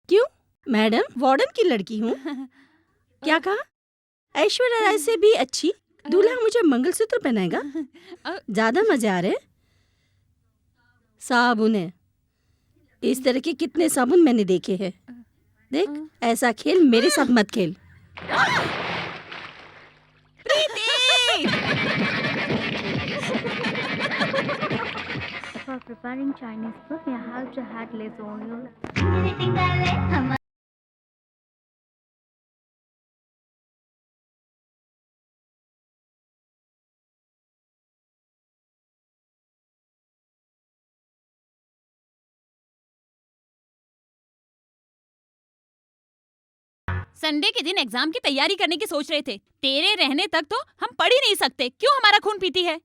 क्यों? मैडम वार्डन की लड़की हूँ। क्या कहा? ऐश्वर्या राय से भी अच्छी? दूल्हा मुझे मंगलसूत्र पहनाएगा? ज्यादा मजे आ रहे। साबुन है, इस तरह के कितने साबुन मैंने देखे हैं। देख, ऐसा खेल मेरे साथ मत खेल। For preparing Chinese food, you have to add less oil. Sunday के दिन एग्जाम की तैयारी करने की सोच रहे थे। तेरे रहने तक तो हम पढ़ ही नहीं सकते। क्यों हमारा खून पीती है?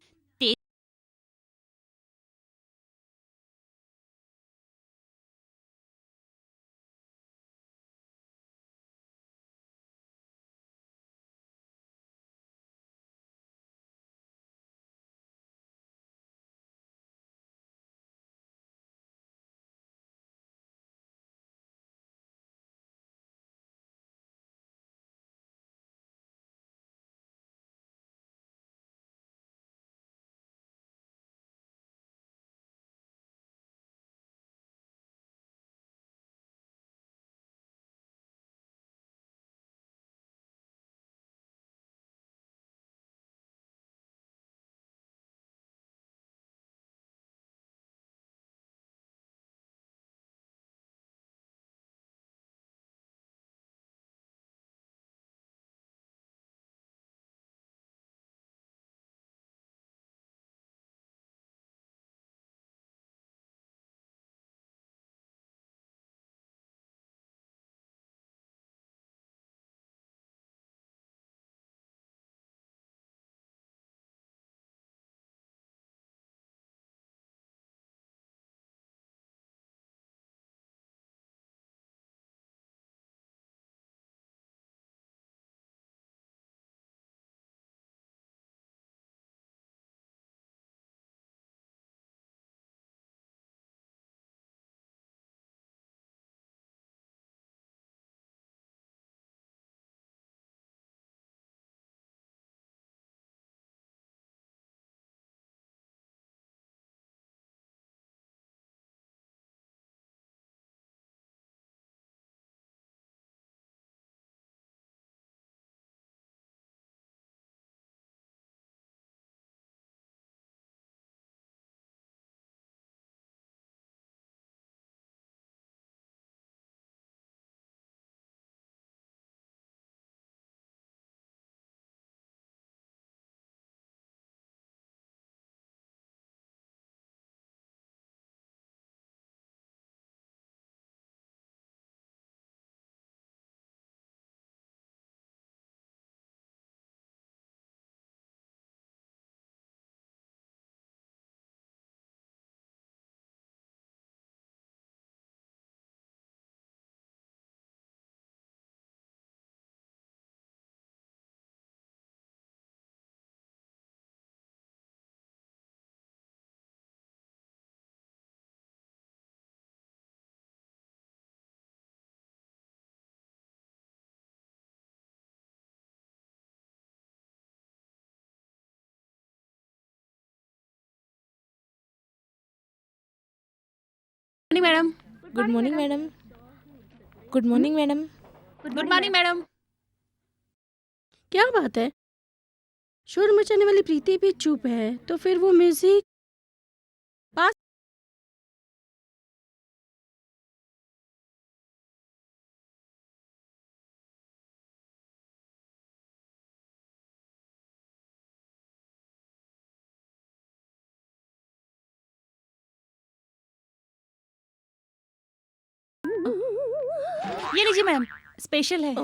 Madam. Good morning madam. Good morning madam. Good morning madam. क्या बात है, शोर मचाने वाली प्रीति भी चुप है, तो फिर वो म्यूजिक पास। ये लीजिए मैडम, स्पेशल है।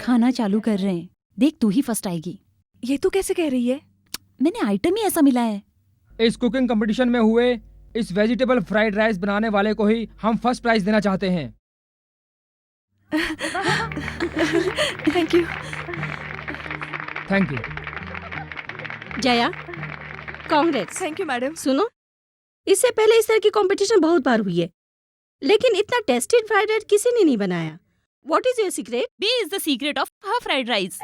खाना चालू कर रहे हैं, देख तू ही फर्स्ट आएगी। ये तू कैसे कह रही है? मैंने आइटम ही ऐसा मिला है। इस कुकिंग कंपटीशन में हुए इस वेजिटेबल फ्राइड राइस बनाने वाले को ही हम फर्स्ट प्राइज देना चाहते हैं। Thank you. Thank you Jaya, Congress. Thank you madam. सुनो, इससे पहले इस तरह की कंपटीशन बहुत बार हुई है, लेकिन इतना टेस्टेड फ्राइड राइस किसी ने नहीं बनाया। What is your secret? B is the secret of her fried rice.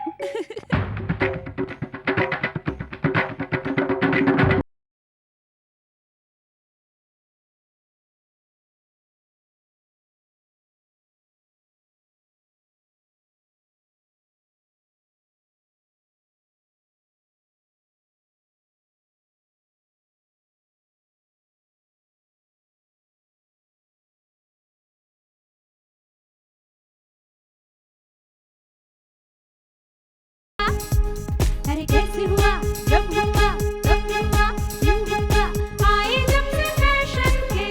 अरे कैसे हुआ, जब हुआ, कब हुआ, यूं हुआ, आए जब से फैशन के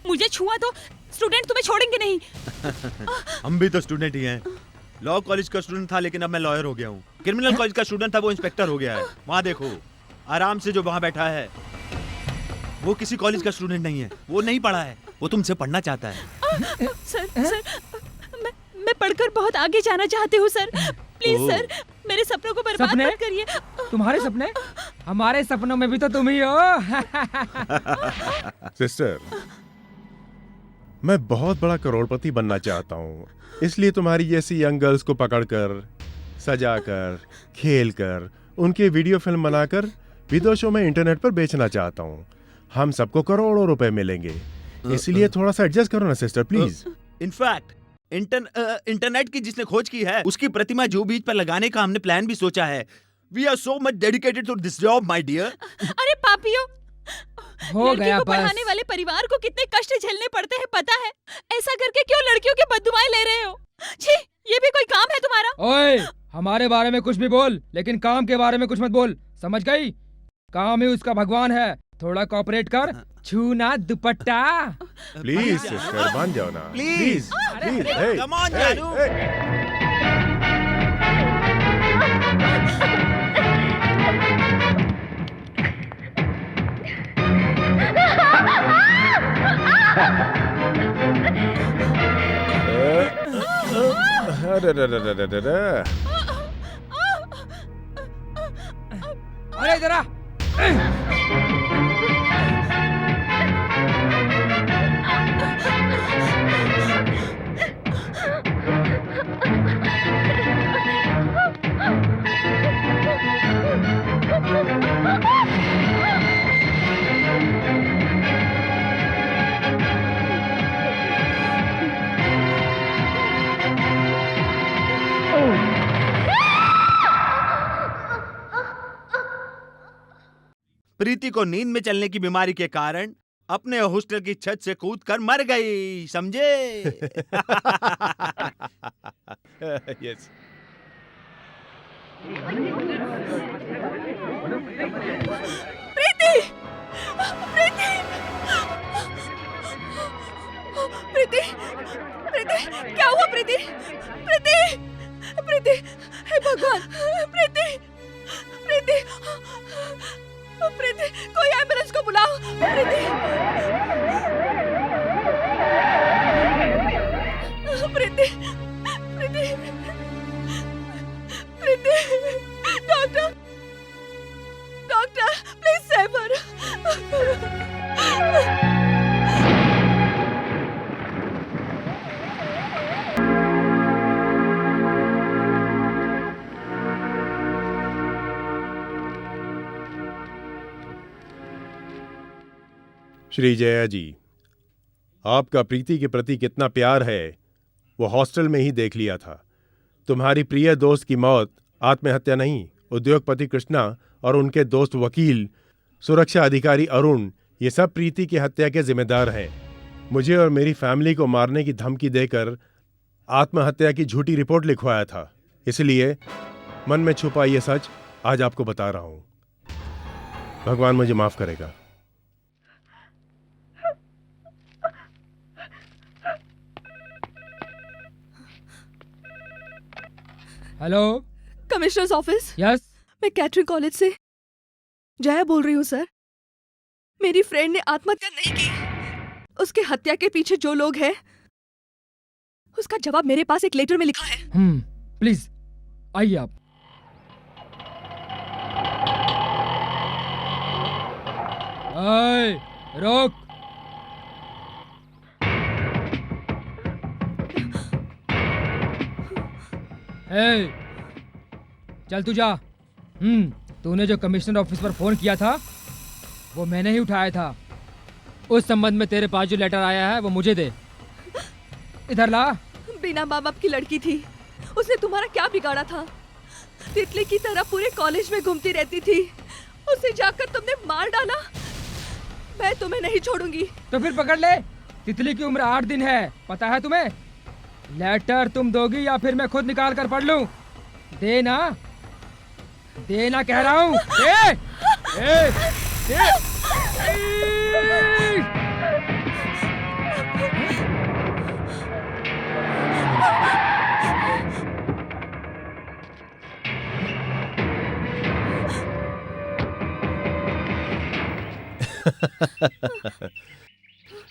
मुझे छुआ तो स्टूडेंट तुम्हें छोड़ेंगे नहीं। हम भी तो स्टूडेंट ही हैं। लॉ कॉलेज का स्टूडेंट था लेकिन अब मैं लॉयर हो गया हूँ। क्रिमिनल कॉलेज का स्टूडेंट था, वो इंस्पेक्टर हो गया है। वहाँ देखो आराम से जो वहाँ बैठा है वो किसी कॉलेज का स्टूडेंट नहीं है, वो नहीं पढ़ा है, वो तुमसे पढ़ना चाहता है। सर मैं पढ़कर बहुत आगे जाना चाहती हूँ सर। प्लीज सर, मेरे सपनों को बर्बाद मत करिए। तुम्हारे सपने? हमारे सपनों में भी तो तुम ही हो। सिस्टर, मैं बहुत बड़ा करोड़पति बनना चाहता हूँ, इसलिए तुम्हारी जैसी यंग गर्ल्स को पकड़कर, सजाकर, खेलकर, उनके वीडियो फिल्म बनाकर विदेशों में इंटरनेट पर बेचना चाहता हूँ। हम सबको करोड़ों रुपए मिलेंगे, इसलिए थोड़ा सा एडजस्ट करो ना सिस्टर, प्लीज। इनफैक्ट इंटरनेट की जिसने खोज की है उसकी प्रतिमा जो बीच पर लगाने का हमने प्लान भी सोचा है। We are so much dedicated to this job my dear. अरे पापियों, हो लड़की गया को बस। पढ़ाने वाले परिवार को कितने कष्ट झेलने पड़ते हैं पता है? ऐसा करके क्यों लड़कियों की बददुआएं ले रहे हो? छी, ये भी कोई काम है तुम्हारा? ओए, हमारे बारे में कुछ भी बोल, लेकिन काम के बारे में कुछ मत बोल, समझ गई? काम ही उसका भगवान है, थोड़ा कोऑपरेट कर। छूना दुपट्टा। प्लीज सिस्टर, मान जाओ ना, प्लीज प्लीज। कम ऑन जानू। अरे जरा प्रीति को नींद में चलने की बीमारी के कारण अपने हॉस्टल की छत से कूदकर मर गई, समझे? यस। प्रीति! प्रीति! प्रीति! प्रीति! क्या हुआ प्रीति? प्रीति! प्रीति! हे भगवान! प्रीति! प्रीति! प्रीति! कोई एम्बुलेंस को बुलाओ! Preeti! Preeti! Preeti! Preeti! Doctor! Doctor! Please save her! Shri Jaya ji, आपका प्रीति के प्रति कितना प्यार है वो हॉस्टल में ही देख लिया था। तुम्हारी प्रिय दोस्त की मौत आत्महत्या नहीं, उद्योगपति कृष्णा और उनके दोस्त वकील, सुरक्षा अधिकारी अरुण, ये सब प्रीति की हत्या के जिम्मेदार हैं। मुझे और मेरी फैमिली को मारने की धमकी देकर आत्महत्या की झूठी रिपोर्ट लिखवाया था, इसलिए मन में छुपा ये सच आज आपको बता रहा हूं। भगवान मुझे माफ करेगा। Hello, commissioners office. यस। मैं कैटरिंग कॉलेज से जया बोल रही हूँ सर। मेरी फ्रेंड ने आत्महत्या नहीं की। उसके हत्या के पीछे जो लोग हैं उसका जवाब मेरे पास एक लेटर में लिखा है। प्लीज आइए आप। रोक। चल तू जा। तूने जो कमिश्नर ऑफिस पर फोन किया था वो मैंने ही उठाया था। उस संबंध में तेरे पास जो लेटर आया है वो मुझे दे। इधर ला। बिना माँ बाप की लड़की थी, उसने तुम्हारा क्या बिगाड़ा था? तितली की तरह पूरे कॉलेज में घूमती रहती थी, उसे जाकर तुमने मार डाला। मैं तुम्हें नहीं छोड़ूंगी। तो फिर पकड़ ले। तितली की उम्र 8 दिन है, पता है तुम्हें? लेटर तुम दोगी या फिर मैं खुद निकाल कर पढ़ लूं? देना, देना कह रहा हूं। दे।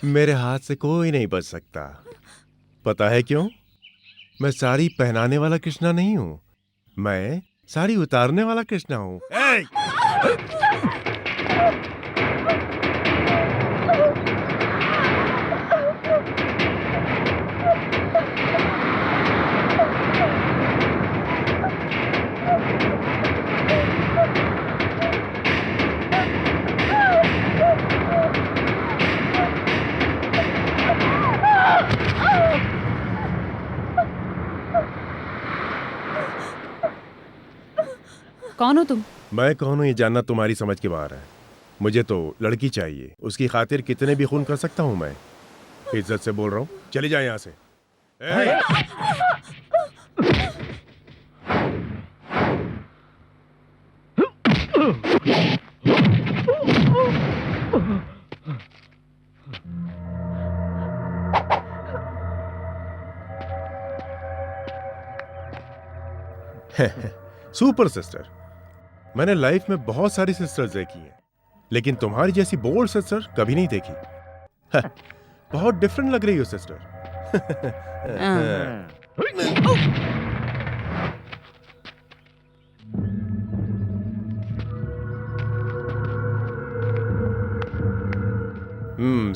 मेरे हाथ से कोई नहीं बच सकता। पता है क्यों? मैं साड़ी पहनाने वाला कृष्णा नहीं हूँ, मैं साड़ी उतारने वाला कृष्णा हूँ। कौन हो तुम? मैं कौन हूँ ये जानना तुम्हारी समझ के बाहर है। मुझे तो लड़की चाहिए, उसकी खातिर कितने भी खून कर सकता हूँ मैं। इज्जत से बोल रहा हूँ, चली जाए यहाँ से। सुपर सिस्टर, मैंने लाइफ में बहुत सारी सिस्टर्स देखी हैं, लेकिन तुम्हारी जैसी बोल्ड सिस्टर कभी नहीं देखी। बहुत डिफरेंट लग रही हो सिस्टर।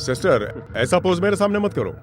सिस्टर, ऐसा पोज मेरे सामने मत करो।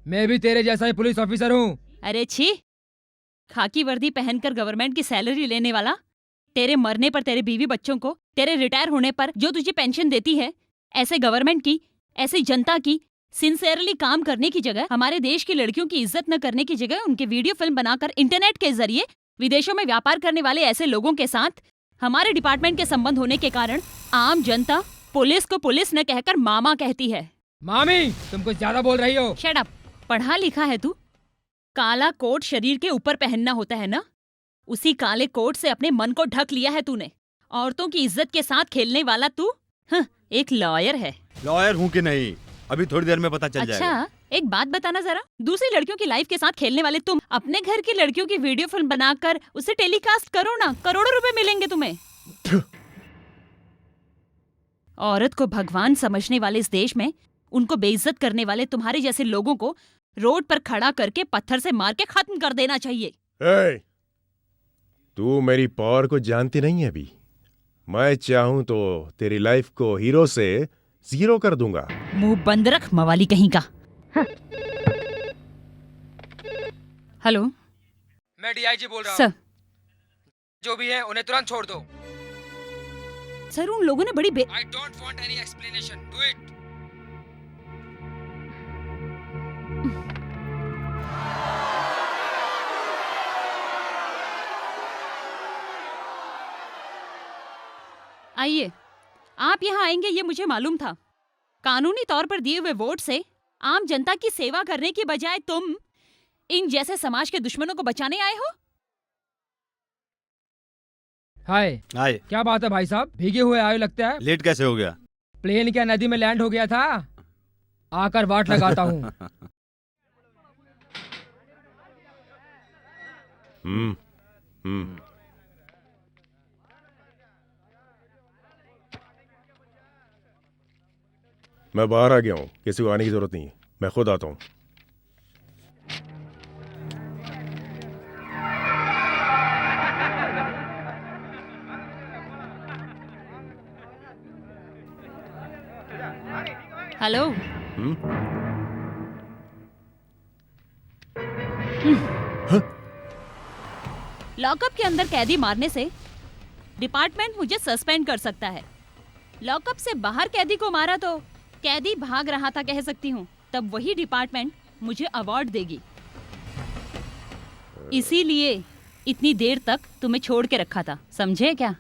मैं भी तेरे जैसा ही पुलिस ऑफिसर हूँ। अरे छी, खाकी वर्दी पहनकर गवर्नमेंट की सैलरी लेने वाला, तेरे मरने पर तेरे बीवी बच्चों को, तेरे रिटायर होने पर जो तुझे पेंशन देती है, ऐसे गवर्नमेंट की, ऐसी जनता की सिंसियरली काम करने की जगह, हमारे देश की लड़कियों की इज्जत न करने की जगह उनके वीडियो फिल्म बनाकर इंटरनेट के जरिए विदेशों में व्यापार करने वाले ऐसे लोगों के साथ हमारे डिपार्टमेंट के संबंध होने के कारण आम जनता पुलिस को पुलिस न कहकर मामा कहती है। मामी, तुम कुछ ज्यादा बोल रही हो। Shut up. पढ़ा लिखा है तू? काला कोट शरीर के ऊपर पहनना होता है ना? उसी काले कोट से अपने मन को ढक लिया है तूने। औरतों की इज्जत के साथ खेलने वाला तू एक लॉयर है। लॉयर हूँ कि नहीं, अभी थोड़ी देर में पता चल जाएगा। अच्छा, एक बात बताना जरा, दूसरी लड़कियों की लाइफ के साथ खेलने वाले तुम अपने घर की लड़कियों की वीडियो फिल्म बनाकर उसे टेलीकास्ट करो ना, करोड़ों रुपए मिलेंगे तुम्हें। औरत को भगवान समझने वाले इस देश में उनको बेइज्जत करने वाले तुम्हारे जैसे लोगों को रोड पर खड़ा करके पत्थर से मार के खत्म कर देना चाहिए। तू मेरी पावर को जानती नहीं है अभी। मैं चाहूं तो तेरी लाइफ को हीरो से जीरो कर दूंगा। मुंह बंद रख मवाली कहीं का। हेलो, मैं डीआईजी बोल रहा हूँ। सर, जो भी है उन्हें तुरंत छोड़ दो। सर, उन लोगों ने बड़ी I don't want any explanation. Do it. आइए, आप यहाँ आएंगे ये मुझे मालूम था। कानूनी तौर पर दिए हुए वोट से आम जनता की सेवा करने की बजाय तुम इन जैसे समाज के दुश्मनों को बचाने आए हो। हाय हाय। क्या बात है भाई साहब, भीगे हुए आए लगता है। लेट कैसे हो गया? प्लेन क्या नदी में लैंड हो गया था? आकर वाट लगाता हूँ। मैं बाहर आ गया हूँ, किसी को आने की जरूरत नहीं है, मैं खुद आता हूँ। हेलो। लॉकअप के अंदर कैदी मारने से डिपार्टमेंट मुझे सस्पेंड कर सकता है। लॉकअप से बाहर कैदी को मारा तो कैदी भाग रहा था कह सकती हूँ, तब वही डिपार्टमेंट मुझे अवार्ड देगी। इसीलिए इतनी देर तक तुम्हें छोड़ के रखा था, समझे क्या?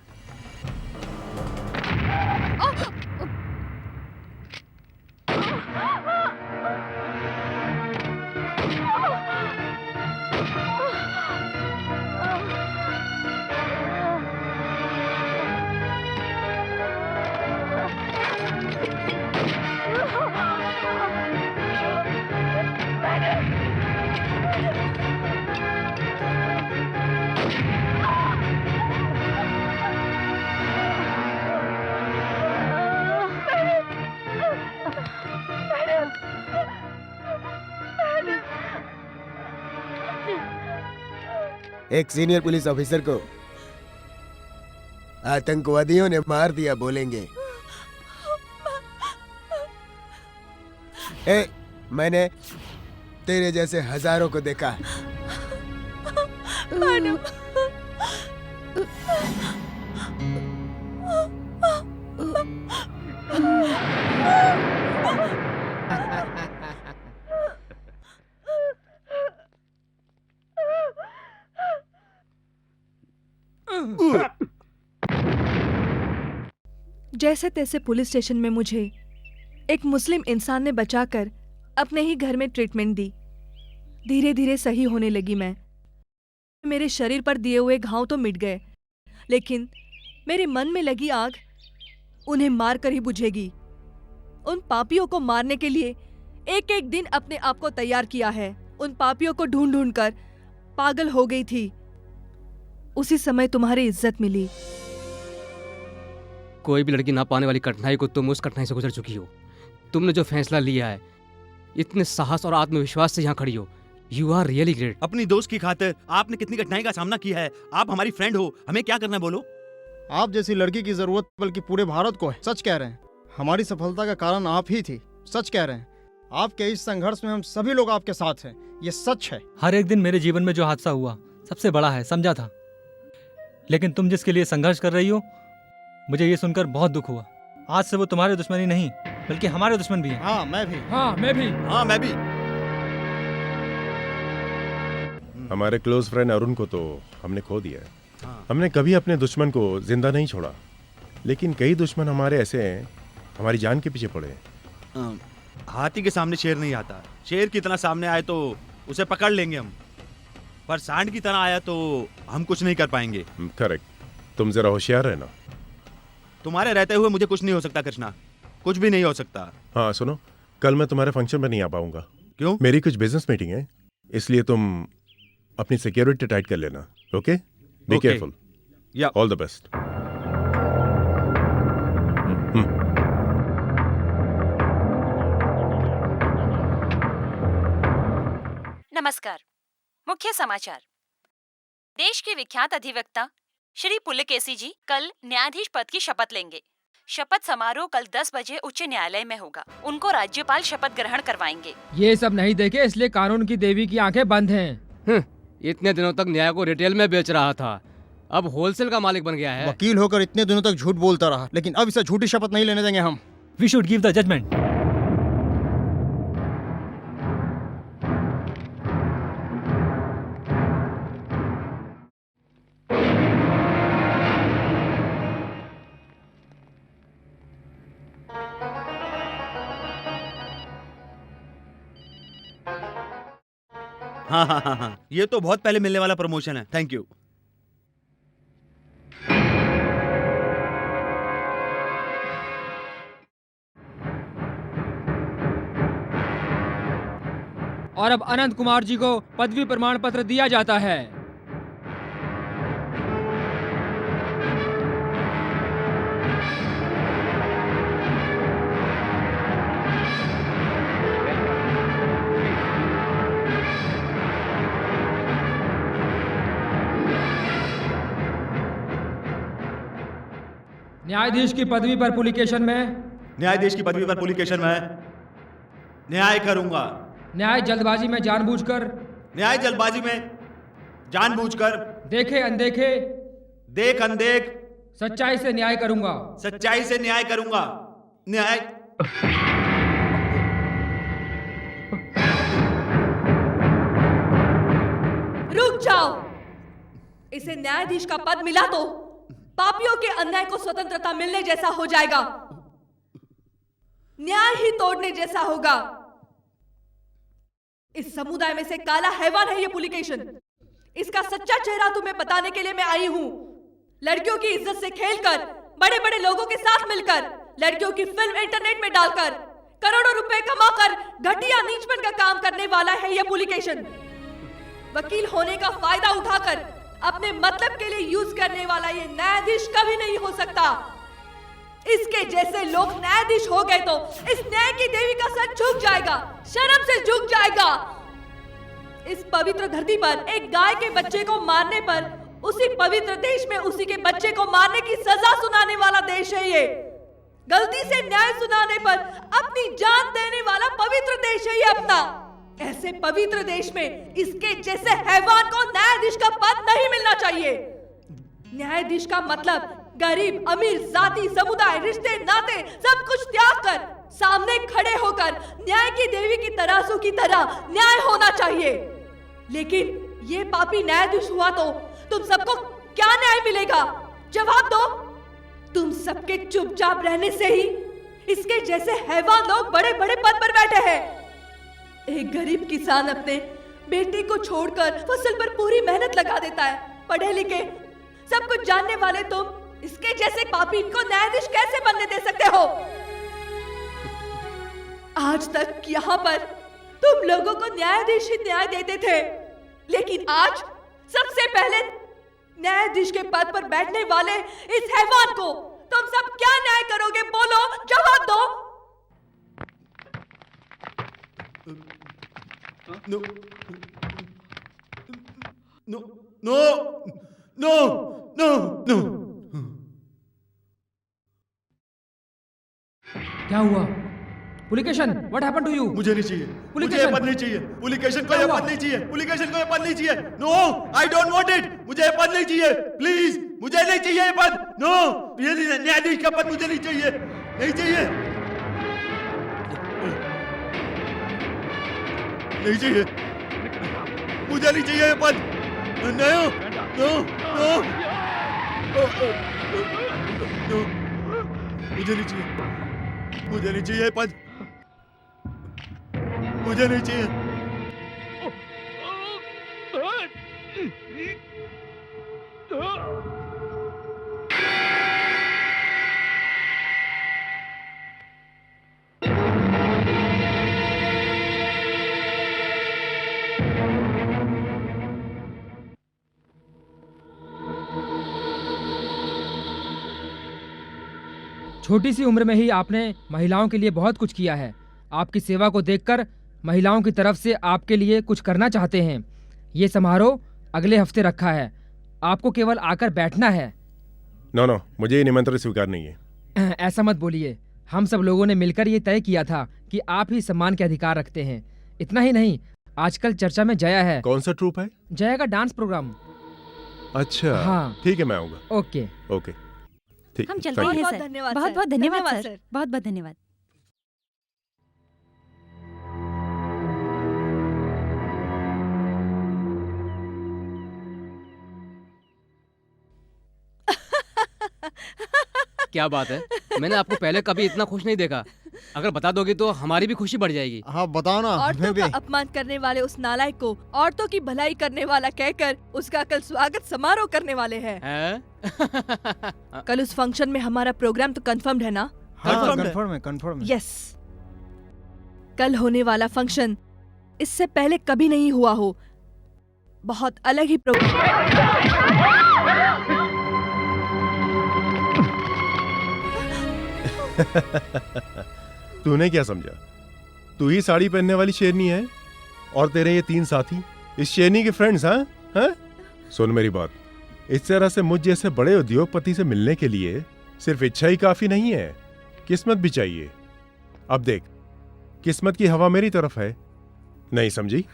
एक सीनियर पुलिस ऑफिसर को आतंकवादियों ने मार दिया बोलेंगे। मैंने तेरे जैसे हजारों को देखा है। मैडम, जैसे तैसे पुलिस स्टेशन में मुझे एक मुस्लिम इंसान ने बचाकर अपने ही घर में ट्रीटमेंट दी। धीरे धीरे सही होने लगी मैं। मेरे शरीर पर दिए हुए घाव तो मिट गए, लेकिन मेरे मन में लगी आग उन्हें मारकर ही बुझेगी। उन पापियों को मारने के लिए एक एक दिन अपने आप को तैयार किया है। उन पापियों को ढूंढ ढूंढ कर पागल हो गई थी। उसी समय तुम्हारी इज्जत मिली। कोई भी लड़की ना पाने वाली कठिनाई को तुम उस कठिनाई से गुजर चुकी हो। तुमने जो फैसला लिया है, इतने साहस और आत्मविश्वास से यहाँ खड़ी हो, यू आर रियली ग्रेट। अपनी दोस्त की खातिर आपने कितनी कठिनाई का सामना किया है। आप हमारी फ्रेंड हो, हमें क्या करना है बोलो? आप जैसी लड़की की जरूरत बल्कि पूरे भारत को है। सच कह रहे हैं, हमारी सफलता का कारण आप ही थी। सच कह रहे हैं, आपके इस संघर्ष में हम सभी लोग आपके साथ हैं, ये सच है। हर एक दिन मेरे जीवन में जो हादसा हुआ सबसे बड़ा है, समझा था। लेकिन तुम जिसके लिए संघर्ष कर रही हो, मुझे ये सुनकर बहुत दुख हुआ। आज से वो तुम्हारे दुश्मनी नहीं बल्कि हमारे दुश्मन भी हैं। हाँ मैं भी। हाँ मैं भी। हाँ मैं भी। हमारे क्लोज फ्रेंड अरुण को तो हमने खो दिया है। हमने कभी अपने दुश्मन को जिंदा नहीं छोड़ा, लेकिन कई दुश्मन हमारे ऐसे हैं, हमारी जान के पीछे पड़े हैं। हाथी के सामने शेर नहीं आता। शेर की तरह सामने आए तो उसे पकड़ लेंगे हम, पर सांड की तरह आया तो हम कुछ नहीं कर पाएंगे। करेक्ट। तुम जरा होशियार रहना। तुम्हारे रहते हुए मुझे कुछ नहीं हो सकता कृष्णा, कुछ भी नहीं हो सकता। हाँ सुनो, कल मैं तुम्हारे फंक्शन में नहीं आ पाऊंगा। क्यों? मेरी कुछ बिजनेस मीटिंग है, इसलिए तुम अपनी सिक्योरिटी टाइट कर लेना। ओके? Be careful. या ऑल द बेस्ट। नमस्कार। मुख्य समाचार। देश के विख्यात अधिवक्ता श्री पुलकेशी जी कल न्यायाधीश पद की शपथ लेंगे। शपथ समारोह कल 10 बजे उच्च न्यायालय में होगा। उनको राज्यपाल शपथ ग्रहण करवाएंगे। ये सब नहीं देखे इसलिए कानून की देवी की आंखें बंद हैं। इतने दिनों तक न्याय को रिटेल में बेच रहा था, अब होलसेल का मालिक बन गया है। वकील होकर इतने दिनों तक झूठ बोलता रहा, लेकिन अब इसे झूठी शपथ नहीं लेने देंगे हम। We should give the judgement. हाँ हाँ हाँ हाँ, ये तो बहुत पहले मिलने वाला प्रमोशन है। Thank you. और अब अनंत कुमार जी को पदवी प्रमाण पत्र दिया जाता है। न्यायाधीश की पदवी पर पुलिकेशन में न्यायाधीश की पदवी पर पुलिकेशन में न्याय करूंगा। न्याय जल्दबाजी में जानबूझकर न्याय जल्दबाजी में जानबूझकर देखे अनदेखे देख अनदेख सच्चाई से न्याय करूंगा। सच्चाई से न्याय करूंगा। न्याय रुक जाओ। इसे न्यायाधीश का पद मिला तो पापियों के अन्याय को स्वतंत्रता मिलने जैसा हो जाएगा, न्याय ही तोड़ने जैसा होगा। इस समुदाय में से काला हैवान है ये पुलिकेशन। इसका सच्चा चेहरा तुम्हें बताने के लिए मैं आई हूं। लड़कियों की इज्जत से खेलकर, बड़े बड़े लोगों के साथ मिलकर, लड़कियों की फिल्म इंटरनेट में डालकर, करोड़ों रुपए कमाकर घटिया नीचपन का काम करने वाला है ये पुलिकेशन। वकील होने का फायदा उठाकर अपने मतलब के लिए यूज करने वाला ये न्यायाधीश कभी नहीं हो सकता। इसके जैसे लोग न्यायाधीश हो गए तो इस न्याय की देवी का सर झुक जाएगा, शर्म से झुक जाएगा। इस पवित्र धरती पर एक गाय के बच्चे को मारने पर उसी पवित्र देश में उसी के बच्चे को मारने की सजा सुनाने वाला देश है ये। गलती से न्याय सुनाने पर अपनी जान देने वाला पवित्र देश है ये अपना। ऐसे पवित्र देश में इसके जैसे हैवान को न्यायाधीश का पद नहीं मिलना चाहिए। न्यायाधीश का मतलब गरीब अमीर जाति समुदाय रिश्ते नाते सब कुछ त्याग कर सामने खड़े होकर न्याय की देवी की तराजू की तरह न्याय होना चाहिए। लेकिन ये पापी न्यायाधीश हुआ तो तुम सबको क्या न्याय मिलेगा? जवाब दो। तुम सबके चुपचाप रहने से ही इसके जैसे हैवान लोग बड़े बड़े पद पर बैठे हैं। एक गरीब किसान अपने बेटे को छोड़कर फसल पर पूरी मेहनत लगा देता है। पढ़े लिखे सब कुछ जानने वाले तुम इसके जैसे पापी इनको न्यायाधीश कैसे बनने दे सकते हो? आज तक यहाँ पर तुम लोगों को न्यायाधीश ही न्याय देते थे, लेकिन आज सबसे पहले न्यायाधीश के पद पर बैठने वाले इस हैवान को तुम सब क्या न्याय करोगे? बोलो, जवाब दो। No no no no no no. क्या हुआ? पुलिकेशन, व्हाट हैपेंड टू यू? मुझे नहीं चाहिए, मुझे ये पद नहीं चाहिए। पुलिकेशन को ये पद नहीं चाहिए, पुलिकेशन को ये पद नहीं चाहिए। No, I don't want it. मुझे ये पद नहीं चाहिए, प्लीज। मुझे नहीं चाहिए ये पद। नो, ये न्यायाधीश का पद मुझे नहीं चाहिए, नहीं चाहिए, नहीं चाहिए। मुझे नहीं चाहिए ये पद। नो नो नो नो, मुझे नहीं चाहिए, मुझे नहीं चाहिए पद, मुझे नहीं चाहिए। छोटी सी उम्र में ही आपने महिलाओं के लिए बहुत कुछ किया है। आपकी सेवा को देखकर महिलाओं की तरफ से आपके लिए कुछ करना चाहते हैं। ये समारोह अगले हफ्ते रखा है, आपको केवल आकर बैठना है। नो नो, मुझे ये निमंत्रण स्वीकार नहीं है। ऐसा मत बोलिए, हम सब लोगों ने मिलकर ये तय किया था कि आप ही सम्मान के अधिकार रखते हैं। इतना ही नहीं, आजकल चर्चा में जया है। कौन सा ट्रूप है? जया का डांस प्रोग्राम। अच्छा हाँ। ठीक है, मैं आऊंगा। ओके ओके, ठीक। हम चलते हैं सर। बहुत बहुत धन्यवाद सर, बहुत बहुत धन्यवाद। क्या बात है, मैंने आपको पहले कभी इतना खुश नहीं देखा। अगर बता दोगे तो हमारी भी खुशी बढ़ जाएगी। हाँ बताओ ना। औरतों का अपमान करने वाले उस नालायक को औरतों की भलाई करने वाला कहकर उसका कल स्वागत समारोह करने वाले हैं। कल उस फंक्शन में हमारा प्रोग्राम तो कंफर्म्ड है ना? कंफर्म है। यस, कल होने वाला फंक्शन इससे पहले कभी नहीं हुआ हो। बहुत अलग ही प्रोग्राम। तूने क्या समझा? तू ही साड़ी पहनने वाली शेरनी है और तेरे ये 3 साथी इस शेरनी के फ्रेंड्स। हाँ हाँ, सुन मेरी बात, इस तरह से मुझ जैसे बड़े उद्योगपति से मिलने के लिए सिर्फ इच्छा ही काफी नहीं है, किस्मत भी चाहिए। अब देख, किस्मत की हवा मेरी तरफ है, नहीं समझी?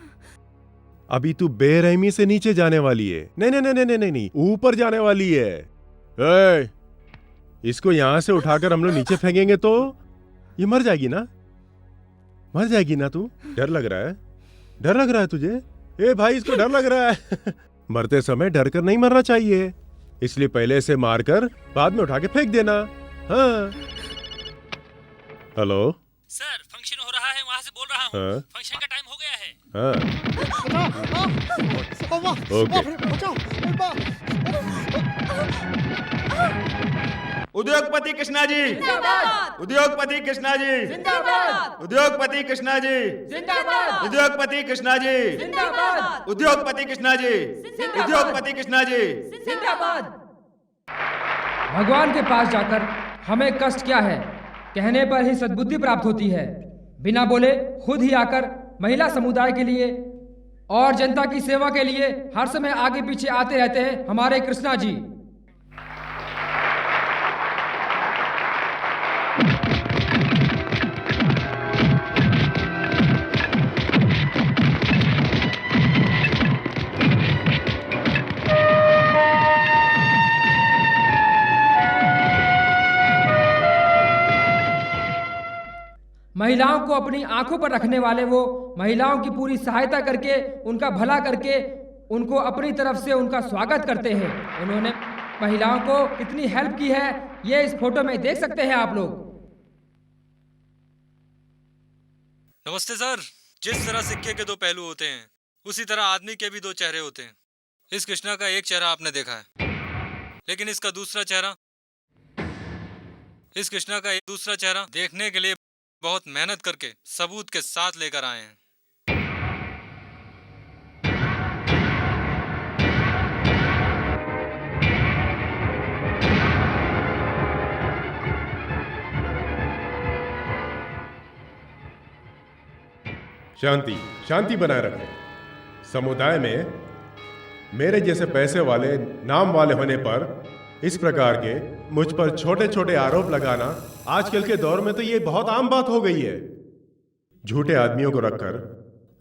अभी तू बेरहमी से नीचे जाने वाली है। नहीं नहीं नहीं नहीं नहीं, ऊपर जाने वाली है। ए, इसको यहां से उठाकर हम लोग नीचे फेंकेंगे तो ये मर जाएगी ना? मर जाएगी ना? तू डर लग रहा है? डर लग रहा है तुझे? ए भाई, इसको डर लग रहा है। मरते समय डर कर नहीं मरना चाहिए, इसलिए पहले से मारकर बाद में उठा के फेंक देना। हाँ। हेलो सर, फंक्शन हो रहा है, वहाँ से बोल रहा हूँ। हाँ? फंक्शन का टाइम हो गया है। उद्योगपति कृष्णा जी, उद्योगपति कृष्णा जी, उद्योगपति कृष्णा जी, उद्योगपति कृष्णा जी, उद्योगपति कृष्णा जी, उद्योगपति कृष्णा जी। भगवान के पास जाकर हमें कष्ट क्या है, कहने पर ही सद्बुद्धि प्राप्त होती है। बिना बोले खुद ही आकर महिला समुदाय के लिए और जनता की सेवा के लिए हर समय आगे पीछे आते रहते हैं हमारे कृष्णा जी। महिलाओं को अपनी आंखों पर रखने वाले वो, महिलाओं की पूरी सहायता करके, उनका भला करके, उनको अपनी तरफ से उनका स्वागत करते हैं। उन्होंने महिलाओं को कितनी हेल्प की है ये इस फोटो में देख सकते हैं आप लोग। नमस्ते सर। जिस तरह सिक्के के 2 पहलू होते हैं, उसी तरह आदमी के भी 2 चेहरे होते हैं। इस कृष्णा का एक चेहरा आपने देखा है, लेकिन इसका दूसरा चेहरा, इस कृष्णा का एक दूसरा चेहरा देखने के लिए बहुत मेहनत करके सबूत के साथ लेकर आए हैं। शांति, शांति बनाए रखें। समुदाय में मेरे जैसे पैसे वाले, नाम वाले होने पर इस प्रकार के मुझ पर छोटे छोटे आरोप लगाना आजकल के दौर में तो ये बहुत आम बात हो गई है। झूठे आदमियों को रखकर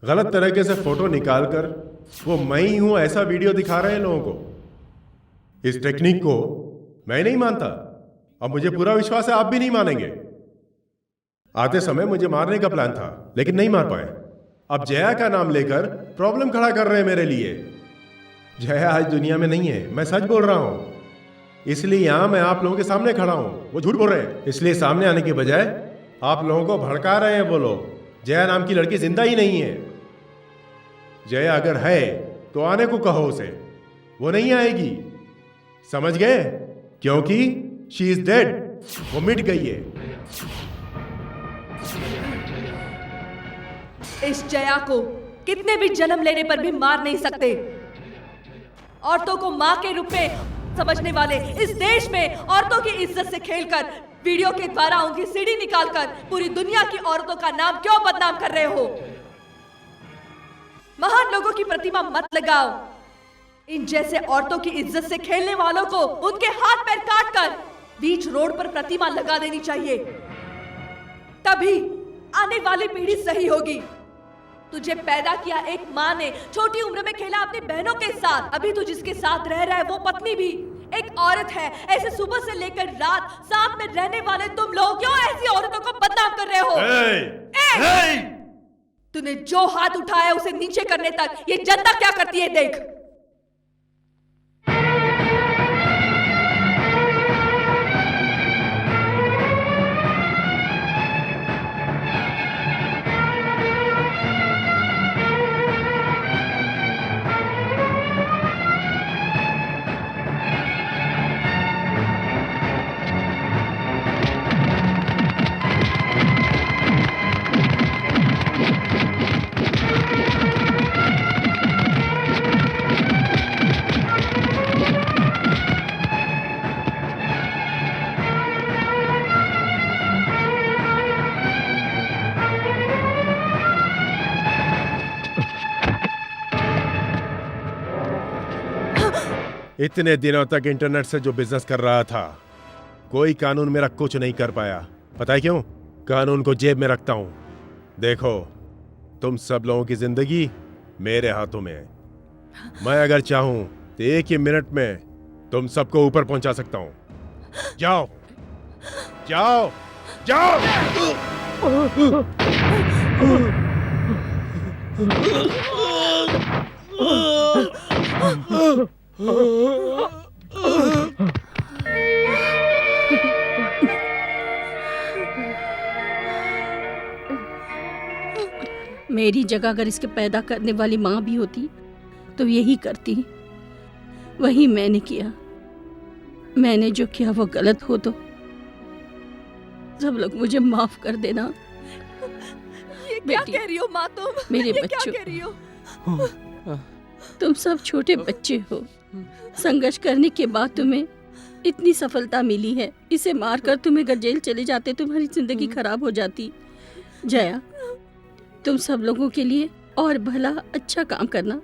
गलत तरीके से फोटो निकालकर वो मैं ही हूं ऐसा वीडियो दिखा रहे हैं लोगों को। इस टेक्निक को मैं नहीं मानता और मुझे पूरा विश्वास है आप भी नहीं मानेंगे। आते समय मुझे मारने का प्लान था, लेकिन नहीं मार पाए। अब जया का नाम लेकर प्रॉब्लम खड़ा कर रहे हैं मेरे लिए। जया आज दुनिया में नहीं है, मैं सच बोल रहा हूं, इसलिए यहां मैं आप लोगों के सामने खड़ा हूं। वो झूठ बोल रहे हैं, इसलिए सामने आने के बजाय आप लोगों को भड़का रहे हैं। वो लोग, जया नाम की लड़की जिंदा ही नहीं है। जया अगर है तो आने को कहो उसे, वो नहीं आएगी, समझ गए? क्योंकि शी इज डेड, वो मिट गई है। इस जया को कितने भी जन्म लेने पर भी मार नहीं सकते। औरतों को माँ के रूप में समझने वाले इस देश में औरतों की इज्जत से खेलकर, वीडियो के द्वारा उनकी सीढ़ी निकालकर पूरी दुनिया की औरतों का नाम क्यों बदनाम कर रहे हो? महान लोगों की प्रतिमा मत लगाओ। इन जैसे औरतों की इज्जत से खेलने वालों को उनके हाथ पैर काट कर बीच रोड पर प्रतिमा लगा देनी चाहिए, तभी आने वाली पीढ़ी सही होगी। तुझे पैदा किया एक माँ ने, छोटी उम्र में खेला अपनी बहनों के साथ। अभी तू जिसके साथ रह रहा है वो पत्नी भी एक औरत है। ऐसे सुबह से लेकर रात साथ में रहने वाले तुम लोग क्यों ऐसी औरतों को बदनाम कर रहे हो? तूने जो हाथ उठाया उसे नीचे करने तक ये जनता क्या करती है देख। इतने दिनों तक इंटरनेट से जो बिजनेस कर रहा था, कोई कानून मेरा कुछ नहीं कर पाया। पता है क्यों? कानून को जेब में रखता हूं। देखो, तुम सब लोगों की जिंदगी मेरे हाथों में है। मैं अगर चाहूं तो एक ही मिनट में तुम सबको ऊपर पहुंचा सकता हूं। जाओ जाओ जाओ। मेरी जगह अगर इसके पैदा करने वाली माँ भी होती तो यही करती। वही मैंने किया। मैंने जो किया वो गलत हो तो सब लोग मुझे माफ कर देना। ये क्या कह रही हो माँ तुम? मेरे ये बच्चों, क्या कह रही हो? तुम सब छोटे बच्चे हो। संघर्ष करने के बाद तुम्हें इतनी सफलता मिली है। इसे मारकर तुम अगर जेल चले जाते तुम्हारी जिंदगी खराब हो जाती। जया, तुम सब लोगों के लिए और भला अच्छा काम करना।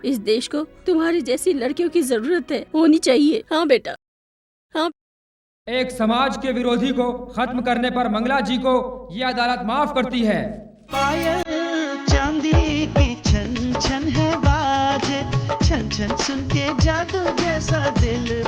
इस देश को तुम्हारी जैसी लड़कियों की जरूरत है, होनी चाहिए। हाँ बेटा, हाँ। एक समाज के विरोधी को खत्म करने पर मंगला जी को ये अदालत माफ करती है। पायल चांदी की छन छन है बाजे, छन छन सुन के जादू जैसा दिल